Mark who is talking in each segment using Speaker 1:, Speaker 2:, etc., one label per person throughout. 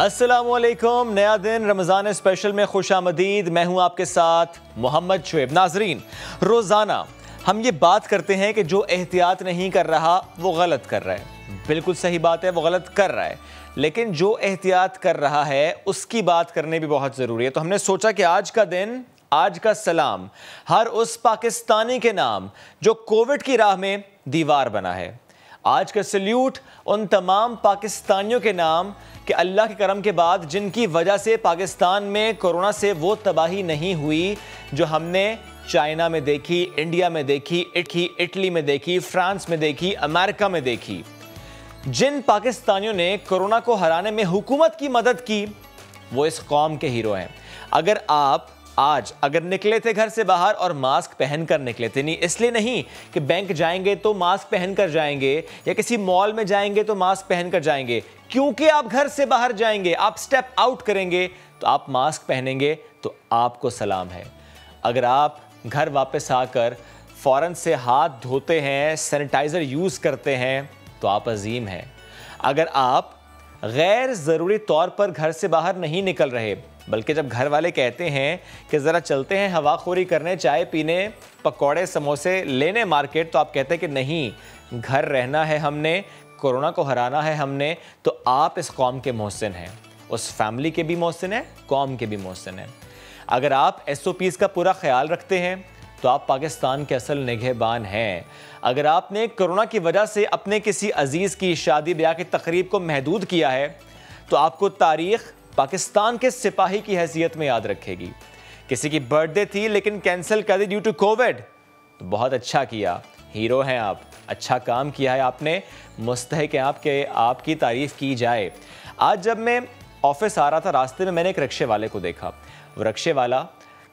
Speaker 1: अस्सलामुअलैकुम। नया दिन रमज़ान स्पेशल में खुश आमदीद। मैं हूं आपके साथ मोहम्मद शुएब। नाजरीन, रोज़ाना हम ये बात करते हैं कि जो एहतियात नहीं कर रहा वो गलत कर रहा है। बिल्कुल सही बात है, वो गलत कर रहा है, लेकिन जो एहतियात कर रहा है उसकी बात करने भी बहुत ज़रूरी है। तो हमने सोचा कि आज का दिन, आज का सलाम हर उस पाकिस्तानी के नाम जो कोविड की राह में दीवार बना है। आज का सल्यूट उन तमाम पाकिस्तानियों के नाम कि अल्लाह के करम के बाद जिनकी वजह से पाकिस्तान में कोरोना से वो तबाही नहीं हुई जो हमने चाइना में देखी, इंडिया में देखी, इटली में देखी, फ्रांस में देखी, अमेरिका में देखी। जिन पाकिस्तानियों ने कोरोना को हराने में हुकूमत की मदद की वो इस कौम के हीरो हैं। अगर आप आज अगर निकले थे घर से बाहर और मास्क पहनकर निकले थे, नहीं इसलिए नहीं कि बैंक जाएंगे तो मास्क पहनकर जाएंगे या किसी मॉल में जाएंगे तो मास्क पहनकर जाएंगे, क्योंकि आप घर से बाहर जाएंगे, आप स्टेप आउट करेंगे तो आप मास्क पहनेंगे, तो आपको सलाम है। अगर आप घर वापस आकर फौरन से हाथ धोते हैं, सैनिटाइज़र यूज़ करते हैं, तो आप अजीम हैं। अगर आप गैर ज़रूरी तौर पर घर से बाहर नहीं निकल रहे, बल्कि जब घर वाले कहते हैं कि ज़रा चलते हैं हवाखोरी करने, चाय पीने, पकौड़े समोसे लेने मार्केट, तो आप कहते हैं कि नहीं, घर रहना है हमने, कोरोना को हराना है हमने, तो आप इस कौम के मोहसिन हैं, उस फैमिली के भी मोहसिन हैं, कौम के भी मोहसिन हैं। अगर आप SOPs का पूरा ख्याल रखते हैं तो आप पाकिस्तान के असल निगहबान हैं। अगर आपने कोरोना की वजह से अपने किसी अजीज़ की शादी ब्याह की तकरीब को महदूद किया है तो आपको तारीख़ पाकिस्तान के सिपाही की हैसियत में याद रखेगी। किसी की बर्थडे थी लेकिन कैंसिल कर दी ड्यू टू कोविड, तो बहुत अच्छा किया, हीरो हैं आप, अच्छा काम किया है आपने, मुस्तहिक हैं आपके, आपकी तारीफ़ की जाए। आज जब मैं ऑफिस आ रहा था, रास्ते में मैंने एक रिक्शे वाले को देखा। वो रिक्शे वाला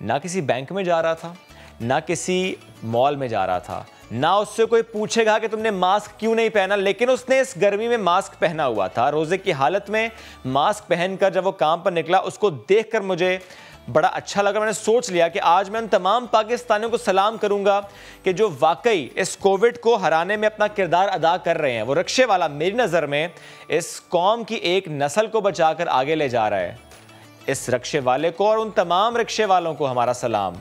Speaker 1: ना किसी बैंक में जा रहा था, ना किसी मॉल में जा रहा था, ना उससे कोई पूछेगा कि तुमने मास्क क्यों नहीं पहना, लेकिन उसने इस गर्मी में मास्क पहना हुआ था। रोज़े की हालत में मास्क पहनकर जब वो काम पर निकला, उसको देखकर मुझे बड़ा अच्छा लगा। मैंने सोच लिया कि आज मैं उन तमाम पाकिस्तानियों को सलाम करूंगा कि जो वाकई इस कोविड को हराने में अपना किरदार अदा कर रहे हैं। वो रिक्शे वाला मेरी नज़र में इस कौम की एक नस्ल को बचाकर आगे ले जा रहा है। इस रिक्शे वाले को और उन तमाम रिक्शे वालों को हमारा सलाम,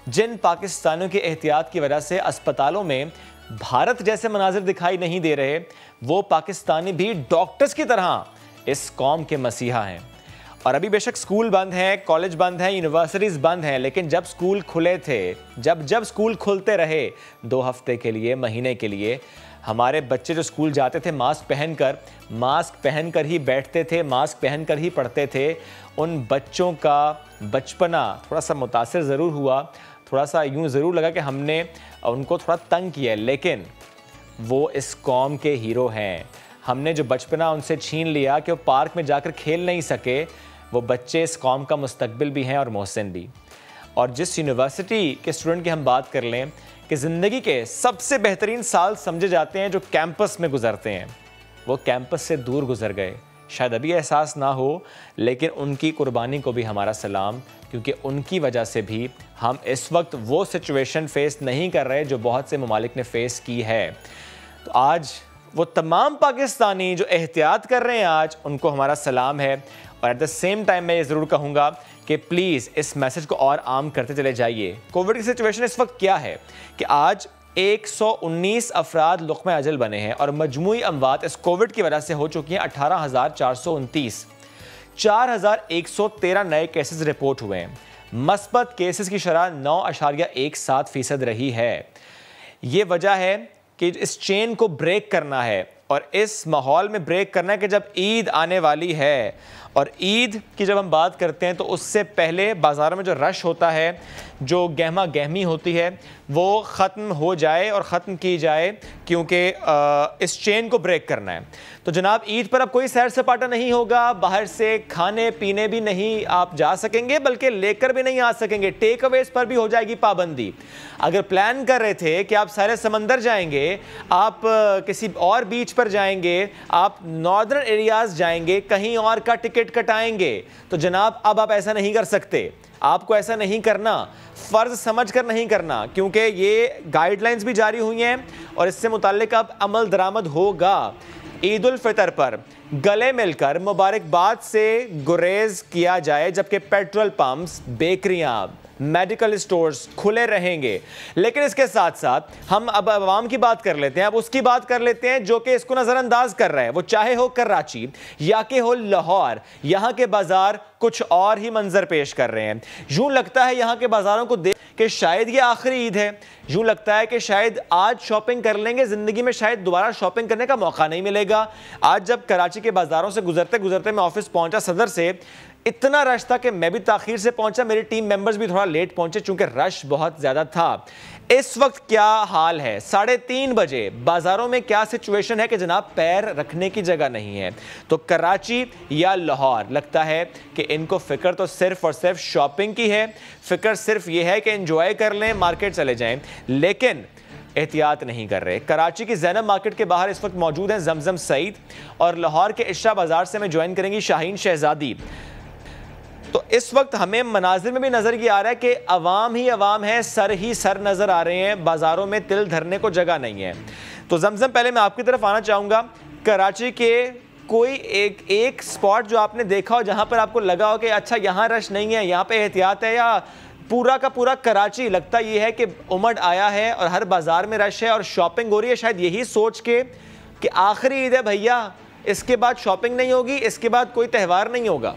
Speaker 1: जिन पाकिस्तानियों की एहतियात की वजह से अस्पतालों में भारत जैसे मनाजिर दिखाई नहीं दे रहे, वो पाकिस्तानी भी डॉक्टर्स की तरह इस कौम के मसीहा हैं। और अभी बेशक स्कूल बंद हैं, कॉलेज बंद हैं, यूनिवर्सिटीज़ बंद हैं, लेकिन जब स्कूल खुले थे, जब स्कूल खुलते रहे 2 हफ्ते के लिए, महीने के लिए, हमारे बच्चे जो स्कूल जाते थे मास्क पहनकर ही बैठते थे, मास्क पहनकर ही पढ़ते थे। उन बच्चों का बचपना थोड़ा सा मुतासिर ज़रूर हुआ, थोड़ा सा यूँ ज़रूर लगा कि हमने उनको थोड़ा तंग किया, लेकिन वो इस कौम के हीरो हैं। हमने जो बचपना उनसे छीन लिया कि वो पार्क में जाकर खेल नहीं सके, वो बच्चे इस कौम का मुस्तकबिल भी हैं और मोहसिन भी। और जिस यूनिवर्सिटी के स्टूडेंट की हम बात कर लें कि ज़िंदगी के सबसे बेहतरीन साल समझे जाते हैं जो कैंपस में गुजरते हैं, वो कैंपस से दूर गुजर गए। शायद अभी एहसास ना हो, लेकिन उनकी कुर्बानी को भी हमारा सलाम, क्योंकि उनकी वजह से भी हम इस वक्त वो सिचुएशन फेस नहीं कर रहे जो बहुत से ममालिक ने फेस की है। तो आज वो तमाम पाकिस्तानी जो एहतियात कर रहे हैं, आज उनको हमारा सलाम है। और एट द सेम टाइम मैं ये ज़रूर कहूँगा कि प्लीज़ इस मैसेज को और आम करते चले जाइए। कोविड की सिचुएशन इस वक्त क्या है कि आज 119 अफराद लुक़्मा अजल बने हैं और मजमूई अमवात इस कोविड की वजह से हो चुकी हैं 18,429। 4,113 नए केसेस रिपोर्ट हुए हैं। मस्बत केसेस की शरह 9.17% रही है। ये वजह है कि इस चेन को ब्रेक करना है और इस माहौल में ब्रेक करना है कि जब ईद आने वाली है, और ईद की जब हम बात करते हैं तो उससे पहले बाज़ारों में जो रश होता है, जो गहमा गहमी होती है, वो ख़त्म हो जाए और ख़त्म की जाए, क्योंकि इस चेन को ब्रेक करना है। तो जनाब, ईद पर अब कोई सैर सपाटा नहीं होगा, बाहर से खाने पीने भी नहीं आप जा सकेंगे, बल्कि लेकर भी नहीं आ सकेंगे। टेक अवेज पर भी हो जाएगी पाबंदी। अगर प्लान कर रहे थे कि आप सारे समंदर जाएंगे, आप किसी और बीच पर जाएंगे, आप नॉर्दर्न एरियाज़ जाएंगे, कहीं और का टिकट कटाएंगे, तो जनाब अब आप ऐसा नहीं कर सकते। आपको ऐसा नहीं करना, फ़र्ज़ समझकर नहीं करना, क्योंकि ये गाइडलाइंस भी जारी हुई हैं और इससे मुताल्लिक अब अमल दरामद होगा। ईद उल फितर पर गले मिलकर मुबारकबाद से गुरेज किया जाए, जबकि पेट्रोल पंप्स, बेकरियां, मेडिकल स्टोर्स खुले रहेंगे। लेकिन इसके साथ साथ हम अब अवाम की बात कर लेते हैं, अब उसकी बात कर लेते हैं जो कि इसको नजरअंदाज कर रहा है। वो चाहे हो कराची या कि हो लाहौर, यहां के बाजार कुछ और ही मंजर पेश कर रहे हैं। यूं लगता है यहां के बाजारों को देख कि शायद ये आखिरी ईद है। यूं लगता है कि शायद आज शॉपिंग कर लेंगे, जिंदगी में शायद दोबारा शॉपिंग करने का मौका नहीं मिलेगा। आज जब कराची के बाजारों से गुजरते गुजरते मैं ऑफिस पहुंचा सदर से, इतना रश था कि मैं भी ताखीर से पहुंचा, मेरी टीम मेंबर्स भी थोड़ा लेट पहुंचे चूंकि रश बहुत ज्यादा था। इस वक्त क्या हाल है? 3:30 बजे बाजारों में क्या सिचुएशन है कि जनाब पैर रखने की जगह नहीं है। तो कराची या लाहौर, लगता है कि इनको फिक्र तो सिर्फ और सिर्फ शॉपिंग की है, फिक्र सिर्फ यह है कि एंजॉय कर लें, मार्केट चले जाएं, लेकिन एहतियात नहीं कर रहे। कराची की ज़ैनब मार्केट के बाहर इस वक्त मौजूद हैं जमजम सईद, और लाहौर के इशरा बाजार से मैं ज्वाइन करेंगी शाहीन शहजादी। तो इस वक्त हमें मनाजिर में भी नजर ये आ रहा है कि अवाम ही अवाम है, सर ही सर नजर आ रहे हैं, बाजारों में तिल धरने को जगह नहीं है। तो जमजम, पहले मैं आपकी तरफ आना चाहूंगा। कराची के कोई एक स्पॉट जो आपने देखा हो जहां पर आपको लगा हो कि अच्छा यहां रश नहीं है, यहां पे एहतियात है, या पूरा का पूरा कराची लगता यह है कि उमड़ आया है और हर बाजार में रश है और शॉपिंग हो रही है, शायद यही सोच के कि आखिरी ईद है भैया, इसके बाद शॉपिंग नहीं होगी, इसके बाद कोई त्यौहार नहीं होगा?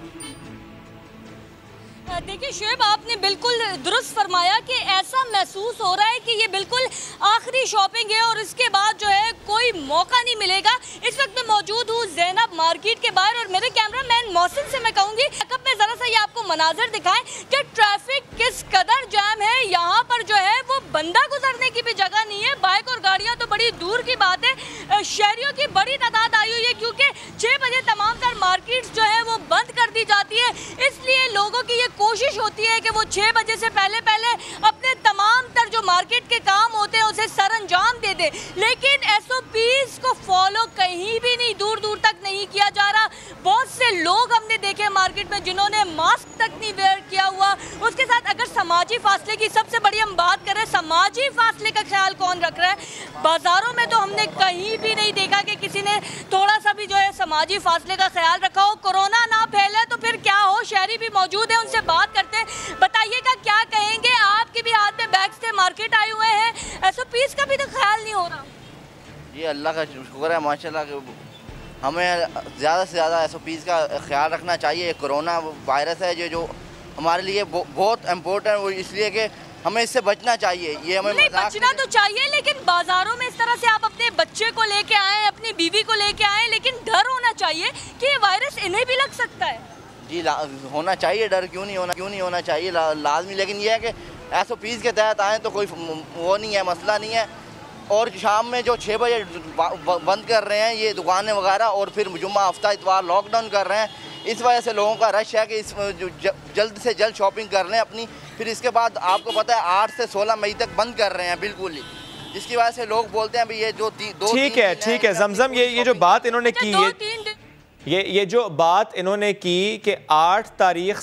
Speaker 2: देखिए शुएब, आपने बिल्कुल दुरुस्त फरमाया कि ऐसा महसूस हो रहा है कि ये बिल्कुल आखिरी शॉपिंग है और इसके बाद जो है कोई मौका नहीं मिलेगा। इस वक्त मैं मौजूद हूँ ज़ैनब मार्केट के बाहर और मेरे कैमरामैन मोहसिन से मैं कहूँगी कब में ज़रा सा ये आपको मनाजर दिखाएं कि ट्रैफिक किस कदर जाम है। यहाँ पर जो है वो बंदा गुजरने की भी जगह नहीं है, बाइक और गाड़ियाँ तो बड़ी दूर की बात है। शहरियों की बड़ी तादाद आई हुई है क्योंकि 6 बजे तमाम तर मार्केट्स जो है वो बंद कर दी जाती है, इसलिए लोगों की ये कोशिश होती है कि वो 6 बजे से पहले अपने तमाम तर जो मार्केट के काम होते हैं उसे सर अंजाम दे दे। लेकिन SOPs को फॉलो कहीं भी नहीं, दूर दूर तक नहीं किया जा रहा। बहुत से लोग हमने देखे मार्केट में जिन्होंने मास्क तक नहीं वेयर किया हुआ। उसके साथ अगर समाजी फासले की सबसे बड़ी हम बात करें, समाजी फासले का ख्याल कौन रख रहा है? बाजारों में तो हमने कहीं भी नहीं देखा कि किसी ने थोड़ा सा भी जो है समाजी फासले का ख्याल रखा हो। कोरोना ना फैले तो फिर क्या हो? शहरी भी मौजूद है, उनसे बात करते हैं। बताइएगा क्या कहेंगे? आपके भी हाथ में बैग्स थे, मार्केट आए हुए हैं, SOPs का भी तो ख्याल नहीं हो रहा।
Speaker 3: ये अल्लाह का शुक्र है माशाल्लाह, हमें ज़्यादा से ज़्यादा SOPs का ख्याल रखना चाहिए। कोरोना वायरस है जो हमारे लिए बहुत इम्पोर्टेंट, वो इसलिए कि हमें इससे बचना चाहिए। ये हमें
Speaker 2: बचना तो चाहिए, लेकिन बाजारों में इस तरह से आप अपने बच्चे को लेके आए, अपनी बीवी को लेके आए, लेकिन डर होना चाहिए कि ये वायरस इन्हें भी लग सकता है।
Speaker 3: जी होना चाहिए, डर क्यों नहीं होना चाहिए, लाजमी। लेकिन ये है कि SOPs के तहत आए तो कोई वो नहीं है, मसला नहीं है। और शाम में जो 6 बजे बंद कर रहे हैं ये दुकानें वगैरह, और फिर जुम्मा हफ्ता इतवार लॉकडाउन कर रहे हैं, इस वजह से लोगों का रश है कि जल्द से जल्द शॉपिंग कर लें अपनी। फिर इसके बाद आपको पता है 8 से 16 मई तक बंद कर रहे हैं बिल्कुल ही, जिसकी वजह से लोग बोलते हैं भाई ये जो
Speaker 1: ठीक है जमजम, ये जो बात इन्होंने की, ये जो बात इन्होंने की कि 8 तारीख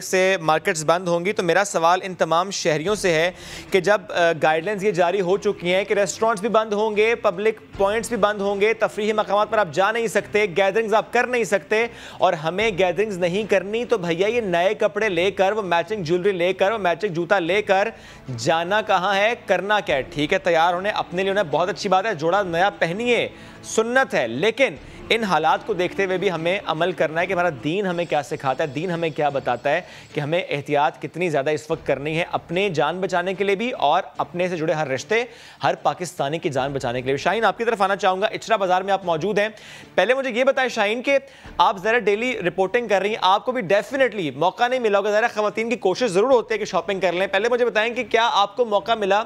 Speaker 1: से मार्केट्स बंद होंगी, तो मेरा सवाल इन तमाम शहरियों से है कि जब गाइडलाइंस ये जारी हो चुकी हैं कि रेस्टोरेंट्स भी बंद होंगे, पब्लिक पॉइंट्स भी बंद होंगे, तफरीही मकामात पर आप जा नहीं सकते, गैदरिंग्स आप कर नहीं सकते, और हमें गैदरिंग्स नहीं करनी, तो भैया ये नए कपड़े लेकर, वो मैचिंग ज्वेलरी लेकर, वो मैचिंग जूता लेकर जाना कहाँ है, करना क्या है? ठीक है, तैयार होने अपने लिए होना बहुत अच्छी बात है, जोड़ा नया पहनिए, सुन्नत है, लेकिन इन हालात को देखते हुए भी हमें अमल करना है कि हमारा दीन हमें क्या सिखाता है, दीन हमें क्या बताता है कि हमें एहतियात कितनी ज़्यादा इस वक्त करनी है, अपने जान बचाने के लिए भी और अपने से जुड़े हर रिश्ते, हर पाकिस्तानी की जान बचाने के लिए भी। शाहीन, आपकी तरफ आना चाहूँगा, इचरा बाजार में आप मौजूद हैं। पहले मुझे ये बताएं शाहीन कि आप ज़रा डेली रिपोर्टिंग कर रही हैं, आपको भी डेफिनेटली मौका नहीं मिला होगा, ज़रा ख़वातीन की कोशिश ज़रूर होती है कि शॉपिंग कर लें। पहले मुझे बताएं कि क्या आपको मौका मिला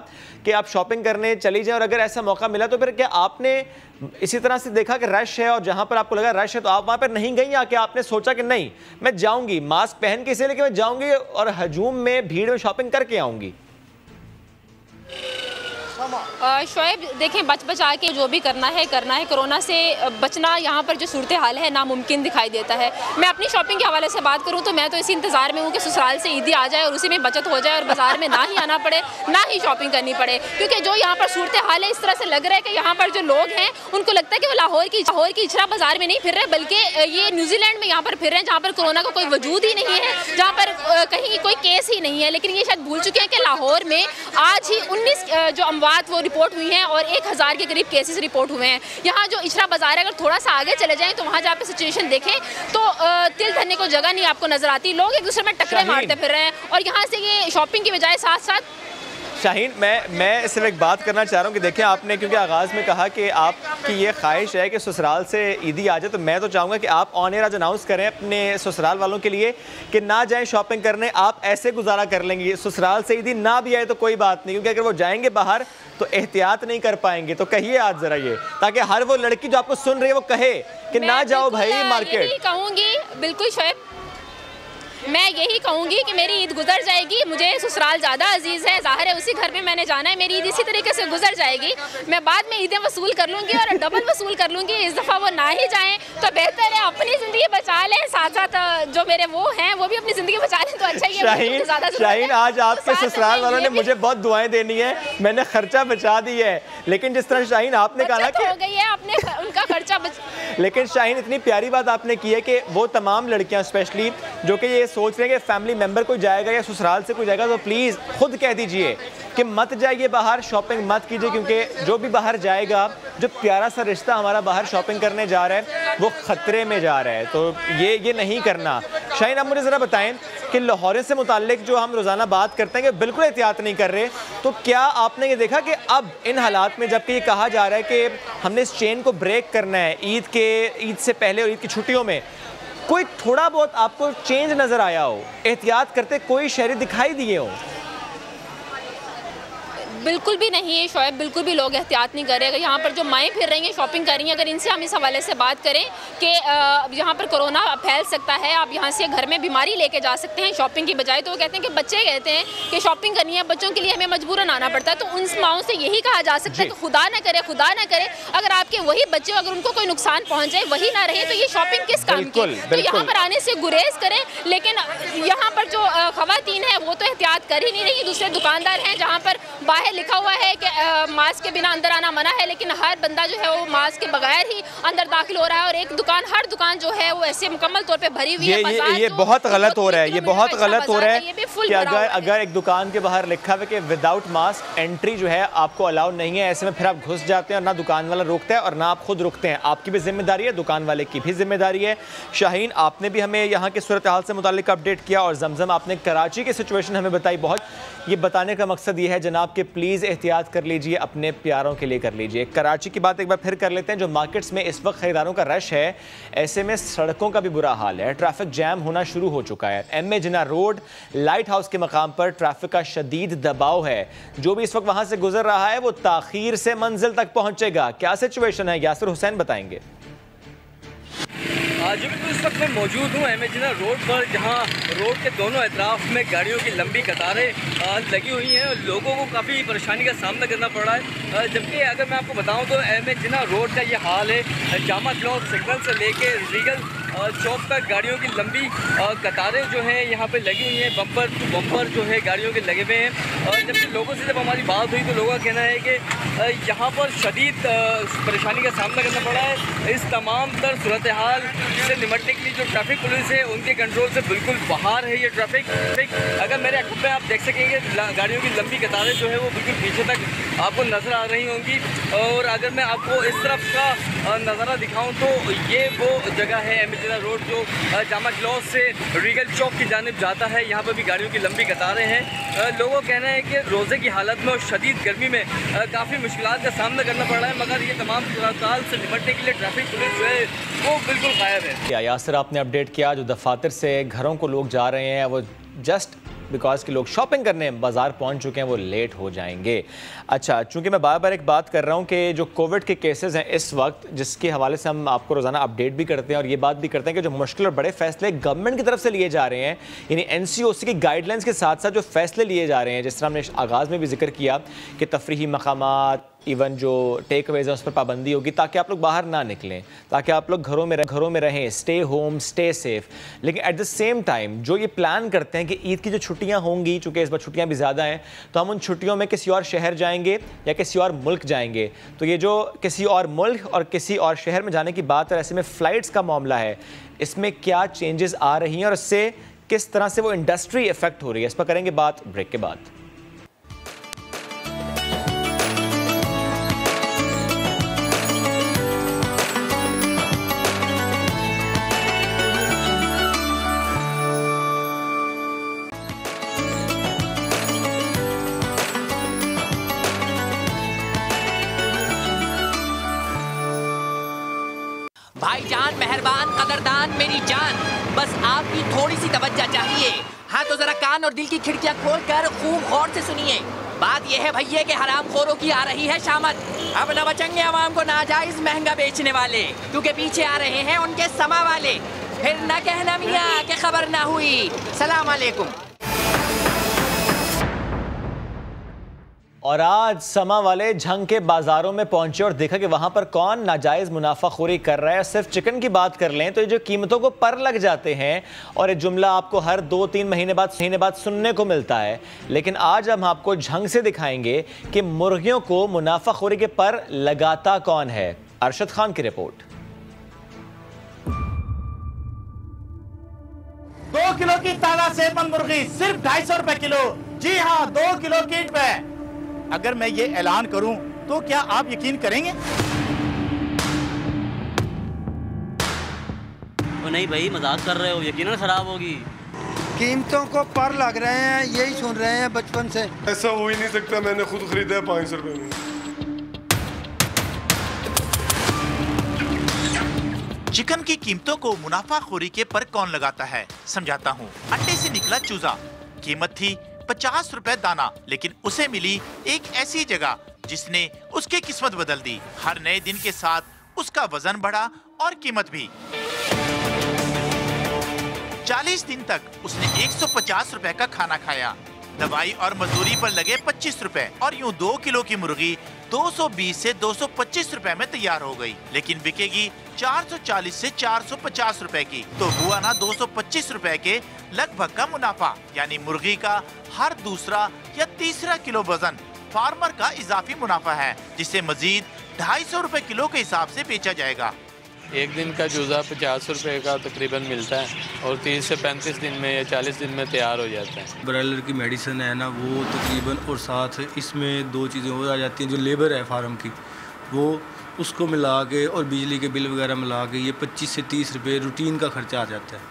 Speaker 1: कि आप शॉपिंग करने चली जाएँ, और अगर ऐसा मौका मिला तो फिर क्या आपने इसी तरह से देखा कि रश है और जहां पर आपको लगा रश है तो आप वहां पर नहीं गई, या कि आपने सोचा कि नहीं मैं जाऊंगी मास्क पहन के, इसलिए कि मैं जाऊंगी और हजूम में भीड़ में शॉपिंग करके आऊंगी?
Speaker 4: शोएब देखें, बच बचा के जो भी करना है कोरोना से बचना यहाँ पर जो सूरत हाल है नामुमकिन दिखाई देता है। मैं अपनी शॉपिंग के हवाले से बात करूँ तो मैं तो इसी इंतज़ार में हूँ कि ससुराल से ईदी आ जाए और उसी में बचत हो जाए और बाज़ार में ना ही आना पड़े ना ही शॉपिंग करनी पड़े, क्योंकि जो यहाँ पर सूरत हाल है इस तरह से लग रहा है कि यहाँ पर जो लोग हैं उनको लगता है कि वो लाहौर की इचरा बाजार में नहीं फिर रहे बल्कि ये न्यूजीलैंड में यहाँ पर फिर रहे हैं जहाँ पर कोरोना का कोई वजूद ही नहीं है, जहाँ पर कहीं कोई केस ही नहीं है। लेकिन ये शायद भूल चुके हैं कि लाहौर में आज ही 19 जो अमवात वो रिपोर्ट हुई हैं और 1000 के करीब केसेस रिपोर्ट हुए हैं। यहाँ जो इचरा बाजार है अगर थोड़ा सा आगे चले जाएं तो वहाँ जहाँ पे सिचुएशन देखें तो तिल धरने को जगह नहीं आपको नजर आती, लोग एक दूसरे में टक्करें मारते फिर रहे हैं और यहाँ से ये शॉपिंग की बजाय साथ साथ।
Speaker 1: शाहीन, मैं सिर्फ एक बात करना चाह रहा हूँ कि देखिए आपने क्योंकि आगाज़ में कहा कि आपकी ये ख्वाहिश है कि ससुराल से ईदी आ जाए, तो मैं तो चाहूँगा कि आप ऑन एयर आज अनाउंस करें अपने ससुराल वालों के लिए कि ना जाएं शॉपिंग करने, आप ऐसे गुजारा कर लेंगे। ससुराल से ईदी ना भी आए तो कोई बात नहीं, क्योंकि अगर वो जाएंगे बाहर तो एहतियात नहीं कर पाएंगे। तो कहिए आज ज़रा ये, ताकि हर वो लड़की जो आपको सुन रही है वो कहे कि ना जाओ भाई मार्केट।
Speaker 4: कहूँगी बिल्कुल शोएब, मैं यही कहूँगी कि मेरी ईद गुजर जाएगी, मुझे ससुराल ज़्यादा अजीज़ है, ज़ाहिर है उसी घर में मैंने जाना है, मेरी ईद इसी तरीके से गुजर जाएगी। मैं बाद में ईदें वसूल कर लूँगी और डबल वसूल कर लूँगी। इस दफ़ा वो ना ही जाएं तो बेहतर है, अपनी ज़िंदगी बचा लें, साथ साथ जो मेरे वो हैं वो भी अपनी ज़िंदगी बचा लें तो अच्छा ही है।
Speaker 1: शाहीन, आज आपके ससुराल वालों ने मुझे बहुत दुआएं देनी है, मैंने खर्चा बचा दी है, लेकिन जिस तरह शाहीन आपने कहा कि
Speaker 4: हो गई है आपने उनका खर्चा
Speaker 1: लेकिन शाहीन इतनी प्यारी बात आपने की है कि वो तमाम लड़कियां स्पेशली जो कि ये सोच रहे हैं कि फैमिली मेंबर कोई जाएगा या ससुराल से कोई जाएगा, तो प्लीज़ खुद कह दीजिए कि मत जाइए बाहर, शॉपिंग मत कीजिए, क्योंकि जो भी बाहर जाएगा, जो प्यारा सा रिश्ता हमारा बाहर शॉपिंग करने जा रहा है वो ख़तरे में जा रहा है। तो ये नहीं करना। शाहीन, आप मुझे ज़रा बताएं कि लाहौर से मुताल्लिक जो हम रोज़ाना बात करते हैं कि बिल्कुल एहतियात नहीं कर रहे, तो क्या आपने ये देखा कि अब इन हालात में जबकि ये कहा जा रहा है कि हमने इस चेन को ब्रेक करना है ईद से पहले और ईद की छुट्टियों में, कोई थोड़ा बहुत आपको चेंज नज़र आया हो, एहतियात करते कोई शहरी दिखाई दिए हो?
Speaker 4: बिल्कुल भी नहीं है शोएब, बिल्कुल भी लोग एहतियात नहीं कर रहे। अगर यहाँ पर जो माएँ फिर रही हैं शॉपिंग कर रही हैं, अगर इनसे हम इस हवाले से बात करें कि यहाँ पर कोरोना फैल सकता है, आप यहाँ से घर में बीमारी लेके जा सकते हैं शॉपिंग की बजाय, तो वो कहते हैं कि बच्चे कहते हैं कि शॉपिंग करनी है, बच्चों के लिए हमें मजबूरन आना पड़ता है। तो उन माओं से यही कहा जा सकता है कि खुदा ना करे अगर आपके वही बच्चे अगर उनको कोई नुकसान पहुँच जाए, वही ना रहे, तो ये शॉपिंग किस काम की? तो यहाँ पर आने से गुरेज करें। लेकिन यहाँ पर जो खवातीन है वो तो एहतियात कर ही नहीं रही। दूसरे दुकानदार हैं जहाँ पर बाहर लिखा हुआ है कि मास्क के बिना अंदर आना मना है, लेकिन हर बंदा जो है वो मास्क के बगैर ही अंदर दाखिल हो रहा है और हर दुकान जो है वो ऐसे मुकम्मल तौर पे भरी हुई है।
Speaker 1: ये बहुत गलत हो रहा है, ये बहुत गलत हो रहा है कि अगर एक दुकान के बाहर लिखा हुआ कि विदाउट मास्क एंट्री जो है आपको अलाउ नहीं है, ऐसे में फिर आप घुस जाते हैं और ना दुकान वाला रोकता है और ना आप खुद रुकते हैं। आपकी भी जिम्मेदारी है, दुकान वाले की भी जिम्मेदारी है। शाहीन, आपने भी हमें यहाँ की सूरत हाल से मुताल्लिक अपडेट किया और जमजम आपने कराची की सिचुएशन हमें बताई। बहुत ये बताने का मकसद ये है जनाब कि प्लीज़ एहतियात कर लीजिए, अपने प्यारों के लिए कर लीजिए। कराची की बात एक बार फिर कर लेते हैं। जो मार्केट्स में इस वक्त खरीदारों का रश है, ऐसे में सड़कों का भी बुरा हाल है, ट्रैफिक जैम होना शुरू हो चुका है। एम.ए. जिन्ना रोड लाइट हाउस के मकाम पर ट्रैफिक का शदीद दबाव है। जो भी इस वक्त वहां से गुजर रहा है वो ताखीर से मंजिल तक पहुंचेगा। क्या सिचुएशन है, यासिर हुसैन बताएंगे।
Speaker 5: जी बिल्कुल, इस वक्त मैं मौजूद हूँ एम.ए. जिन्ना रोड पर, जहाँ रोड के दोनों अतराफ में गाड़ियों की लंबी कतारें लगी हुई हैं और लोगों को काफ़ी परेशानी का सामना करना पड़ रहा है। जबकि अगर मैं आपको बताऊँ तो एम.ए. जिन्ना रोड का ये हाल है, जामा क्लॉथ सिग्नल से लेके रीगल चौक तक गाड़ियों की लंबी कतारें जो हैं यहाँ पे लगी हुई हैं, बम्पर टू बम्पर जो है गाड़ियों के लगे हुए हैं। और जबकि लोगों से जब हमारी बात हुई तो लोगों का कहना है कि यहाँ पर शदीद परेशानी का सामना करना पड़ा है। इस तमाम तर सूरत हाल से निपटने के लिए जो ट्रैफिक पुलिस है उनके कंट्रोल से बिल्कुल बाहर है ये ट्रैफिक। अगर मेरे अखबार में आप देख सकेंगे गाड़ियों की लंबी कतारें जो है वो बिल्कुल पीछे तक आपको नज़र आ रही होंगी। और अगर मैं आपको इस तरफ का नज़ारा दिखाऊं तो ये वो जगह है एम.ए. जिन्ना रोड जो जामा क्लॉथ से रीगल चौक की जानिब जाता है। यहाँ पर भी गाड़ियों की लंबी कतारें हैं। लोगों का कहना है कि रोज़े की हालत में और शदीद गर्मी में काफ़ी मुश्किलात का सामना करना पड़ रहा है, मगर ये तमाम सूरत से निपटने के लिए ट्रैफिक पुलिस जो है वो बिल्कुल गायब है।
Speaker 1: यासिर, आपने अपडेट किया जो दफातर से घरों को लोग जा रहे हैं वो जस्ट बिकॉज कि लोग शॉपिंग करने बाजार पहुंच चुके हैं, वो लेट हो जाएंगे। अच्छा, चूंकि मैं बार बार एक बात कर रहा हूं कि जो कोविड के केसेस हैं इस वक्त, जिसके हवाले से हम आपको रोजाना अपडेट भी करते हैं और ये बात भी करते हैं कि जो मुश्किल और बड़े फैसले गवर्नमेंट की तरफ से लिए जा रहे हैं, यानी NCOC की गाइडलाइंस के साथ साथ जो फैसले लिए जा रहे हैं, जिस तरह हमने आगाज़ में भी जिक्र किया कि तफरीही मकामात, इवन जो टेक अवेज हैं उस पर पाबंदी होगी ताकि आप लोग बाहर ना निकलें, ताकि आप लोग घरों में रहें, स्टे होम, स्टे सेफ। लेकिन एट द सेम टाइम जो ये प्लान करते हैं कि ईद की जो छुट्टियां होंगी, चूँकि इस बार छुट्टियां भी ज़्यादा हैं, तो हम उन छुट्टियों में किसी और शहर जाएंगे या किसी और मुल्क जाएंगे। तो ये जो किसी और मुल्क और किसी और शहर में जाने की बात है, ऐसे में फ़्लाइट्स का मामला है, इसमें क्या चेंजेस आ रही हैं और इससे किस तरह से वो इंडस्ट्री इफेक्ट हो रही है, इस पर करेंगे बात ब्रेक के बाद।
Speaker 6: भाईजान, मेहरबान, कदरदान, मेरी जान, बस आपकी थोड़ी सी तवज्जो चाहिए। हाँ तो जरा कान और दिल की खिड़कियां खोलकर खूब गौर से सुनिए। बात यह है भैया कि हरामखोरों की आ रही है शामत। अब न बचेंगे आवाम को नाजायज महंगा बेचने वाले, क्योंकि पीछे आ रहे हैं उनके समा वाले। फिर न कहना मियाँ कि खबर ना हुई। सलाम अलैकुम।
Speaker 1: और आज समा वाले झंग के बाजारों में पहुंचे और देखा कि वहां पर कौन नाजायज मुनाफाखोरी कर रहा है। सिर्फ चिकन की बात कर लें तो ये जो कीमतों को पर लग जाते हैं, और ये जुमला आपको हर 2-3 महीने बाद सुनने को मिलता है, लेकिन आज हम आपको झंग से दिखाएंगे कि मुर्गियों को मुनाफाखोरी के पर लगाता कौन है। अरशद खान की रिपोर्ट।
Speaker 7: 2 किलो की ताजा सेहतमंद मुर्गी सिर्फ 250 रुपए किलो। जी हाँ, 2 किलो कीट पे। अगर मैं ये ऐलान करूं तो क्या आप यकीन करेंगे?
Speaker 8: तो नहीं भाई, मजाक कर रहे हो, यकीनन खराब होगी।
Speaker 9: कीमतों को पर लग रहे हैं, यही सुन रहे हैं बचपन से।
Speaker 10: ऐसा हो ही नहीं सकता, मैंने खुद खरीदा है 500 रुपए में।
Speaker 7: चिकन की कीमतों को मुनाफाखोरी के पर कौन लगाता है, समझाता हूँ। अंडे से निकला चूजा, कीमत थी 50 रुपए दाना, लेकिन उसे मिली एक ऐसी जगह जिसने उसकी किस्मत बदल दी। हर नए दिन के साथ उसका वजन बढ़ा और कीमत भी। 40 दिन तक उसने 150 रुपए का खाना खाया। दवाई और मजदूरी पर लगे 25 रुपए और यूं 2 किलो की मुर्गी 220 से 225 रुपए में तैयार हो गई, लेकिन बिकेगी 440 से 450 रुपए की। तो हुआ ना 225 रुपए के लगभग का मुनाफा। यानी मुर्गी का हर दूसरा या तीसरा किलो वजन फार्मर का इजाफी मुनाफा है, जिसे मजीद 250 रुपए किलो के हिसाब से बेचा जाएगा।
Speaker 11: एक दिन का चूज़ा 50 रुपए का तकरीबन मिलता है और 30 से 35 दिन में या 40 दिन में तैयार हो जाता है।
Speaker 12: ब्रॉयलर की मेडिसिन है ना, वो तकरीबन, और साथ इसमें 2 चीज़ें हो आ जाती हैं। जो लेबर है फार्म की, वो उसको मिला के और बिजली के बिल वगैरह मिला के ये 25 से 30 रुपए रूटीन का खर्चा आ जाता है।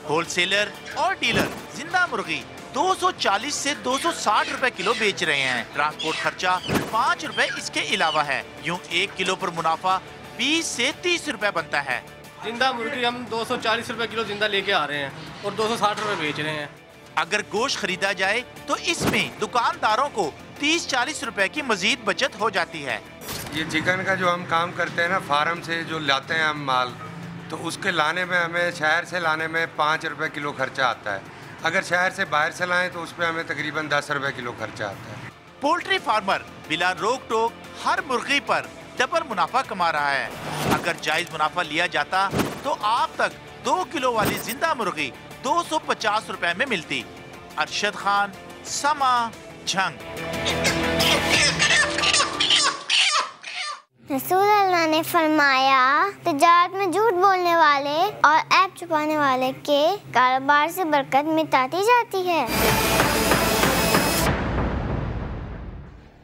Speaker 7: होलसेलर और डीलर जिंदा मुर्गी 240 से 260 रुपए किलो बेच रहे हैं। ट्रांसपोर्ट खर्चा 5 रुपए इसके अलावा है। यूं 1 किलो पर मुनाफा 20 से 30 रुपए बनता है।
Speaker 13: जिंदा मुर्गी हम 240 रुपए किलो जिंदा लेके आ रहे हैं और 260 रुपए बेच रहे हैं।
Speaker 7: अगर गोश्त खरीदा जाए तो इसमें दुकानदारों को 30-40 रुपए की मजीद बचत हो जाती है।
Speaker 10: ये चिकन का जो हम काम करते हैं ना, फार्म से जो लाते हैं हम माल, तो उसके लाने में हमें, शहर से लाने में 5 रुपए किलो खर्चा आता है। अगर शहर से बाहर से लाएं तो उस पर हमें तकरीबन 10 रुपए किलो खर्चा आता है।
Speaker 7: पोल्ट्री फार्मर बिला रोक टोक हर मुर्गी पर डबल मुनाफा कमा रहा है। अगर जायज मुनाफा लिया जाता तो आप तक 2 किलो वाली जिंदा मुर्गी 250 रुपए में मिलती। अरशद खान, समा, झंग।
Speaker 14: रसूल अल्लाह ने फरमाया, तिजारत में झूठ बोलने वाले और ऐब छुपाने वाले के कारोबार से बरकत मिटाती जाती है।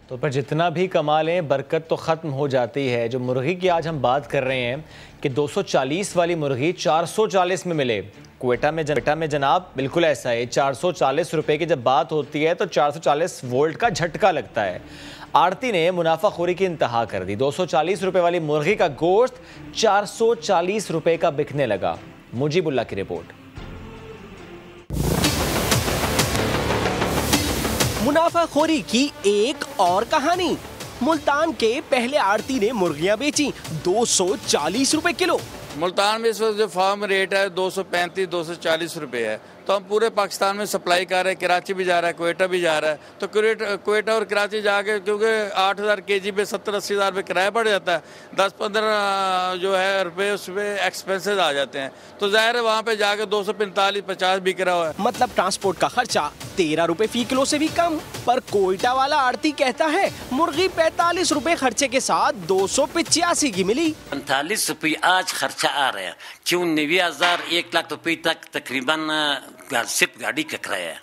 Speaker 1: तो पर जितना भी कमा लें बरकत तो ख़त्म हो जाती है। जो मुर्गी की आज हम बात कर रहे हैं कि 240 वाली मुर्गी 440 में मिले क्वेटा में जनाब, बिल्कुल ऐसा है। 440 रुपए की जब बात होती है तो 440 वोल्ट का झटका लगता है। आड़ती ने मुनाफाखोरी की इंतहा कर दी। 240 रुपए वाली मुर्गी का गोश्त 440 रुपए का बिकने लगा। मुजीबुल्लाह की रिपोर्ट।
Speaker 15: मुनाफाखोरी की एक और कहानी। मुल्तान के पहले आड़ती ने मुर्गियां बेची 240 रुपए किलो।
Speaker 16: मुल्तान में इस वक्त जो फार्म रेट है 235-240 रुपए है, तो हम पूरे पाकिस्तान में सप्लाई कर रहे हैं। कराची भी जा रहा है, कोयटा भी जा रहा है। तो कोयटा और कराची जाके क्योंकि 8,000 kg पे 70-80 हज़ार रुपये किराया बढ़ जाता है, 10-15 जो है रुपये उसमें एक्सपेंसेस आ जाते हैं, तो जाहिर है वहाँ पे जाके 245-50 बिक रहा है।
Speaker 15: मतलब ट्रांसपोर्ट का खर्चा 13 रुपए फी किलो से भी कम। पर कोयटा वाला आड़ती कहता है मुर्गी 45 रुपए खर्चे के साथ 285 की मिली।
Speaker 17: 45 रुपये आज खर्चा आ रहा है, क्यों 90,000 1 लाख रुपये तक तकरीबन सिर्फ गाड़ी का किराया है।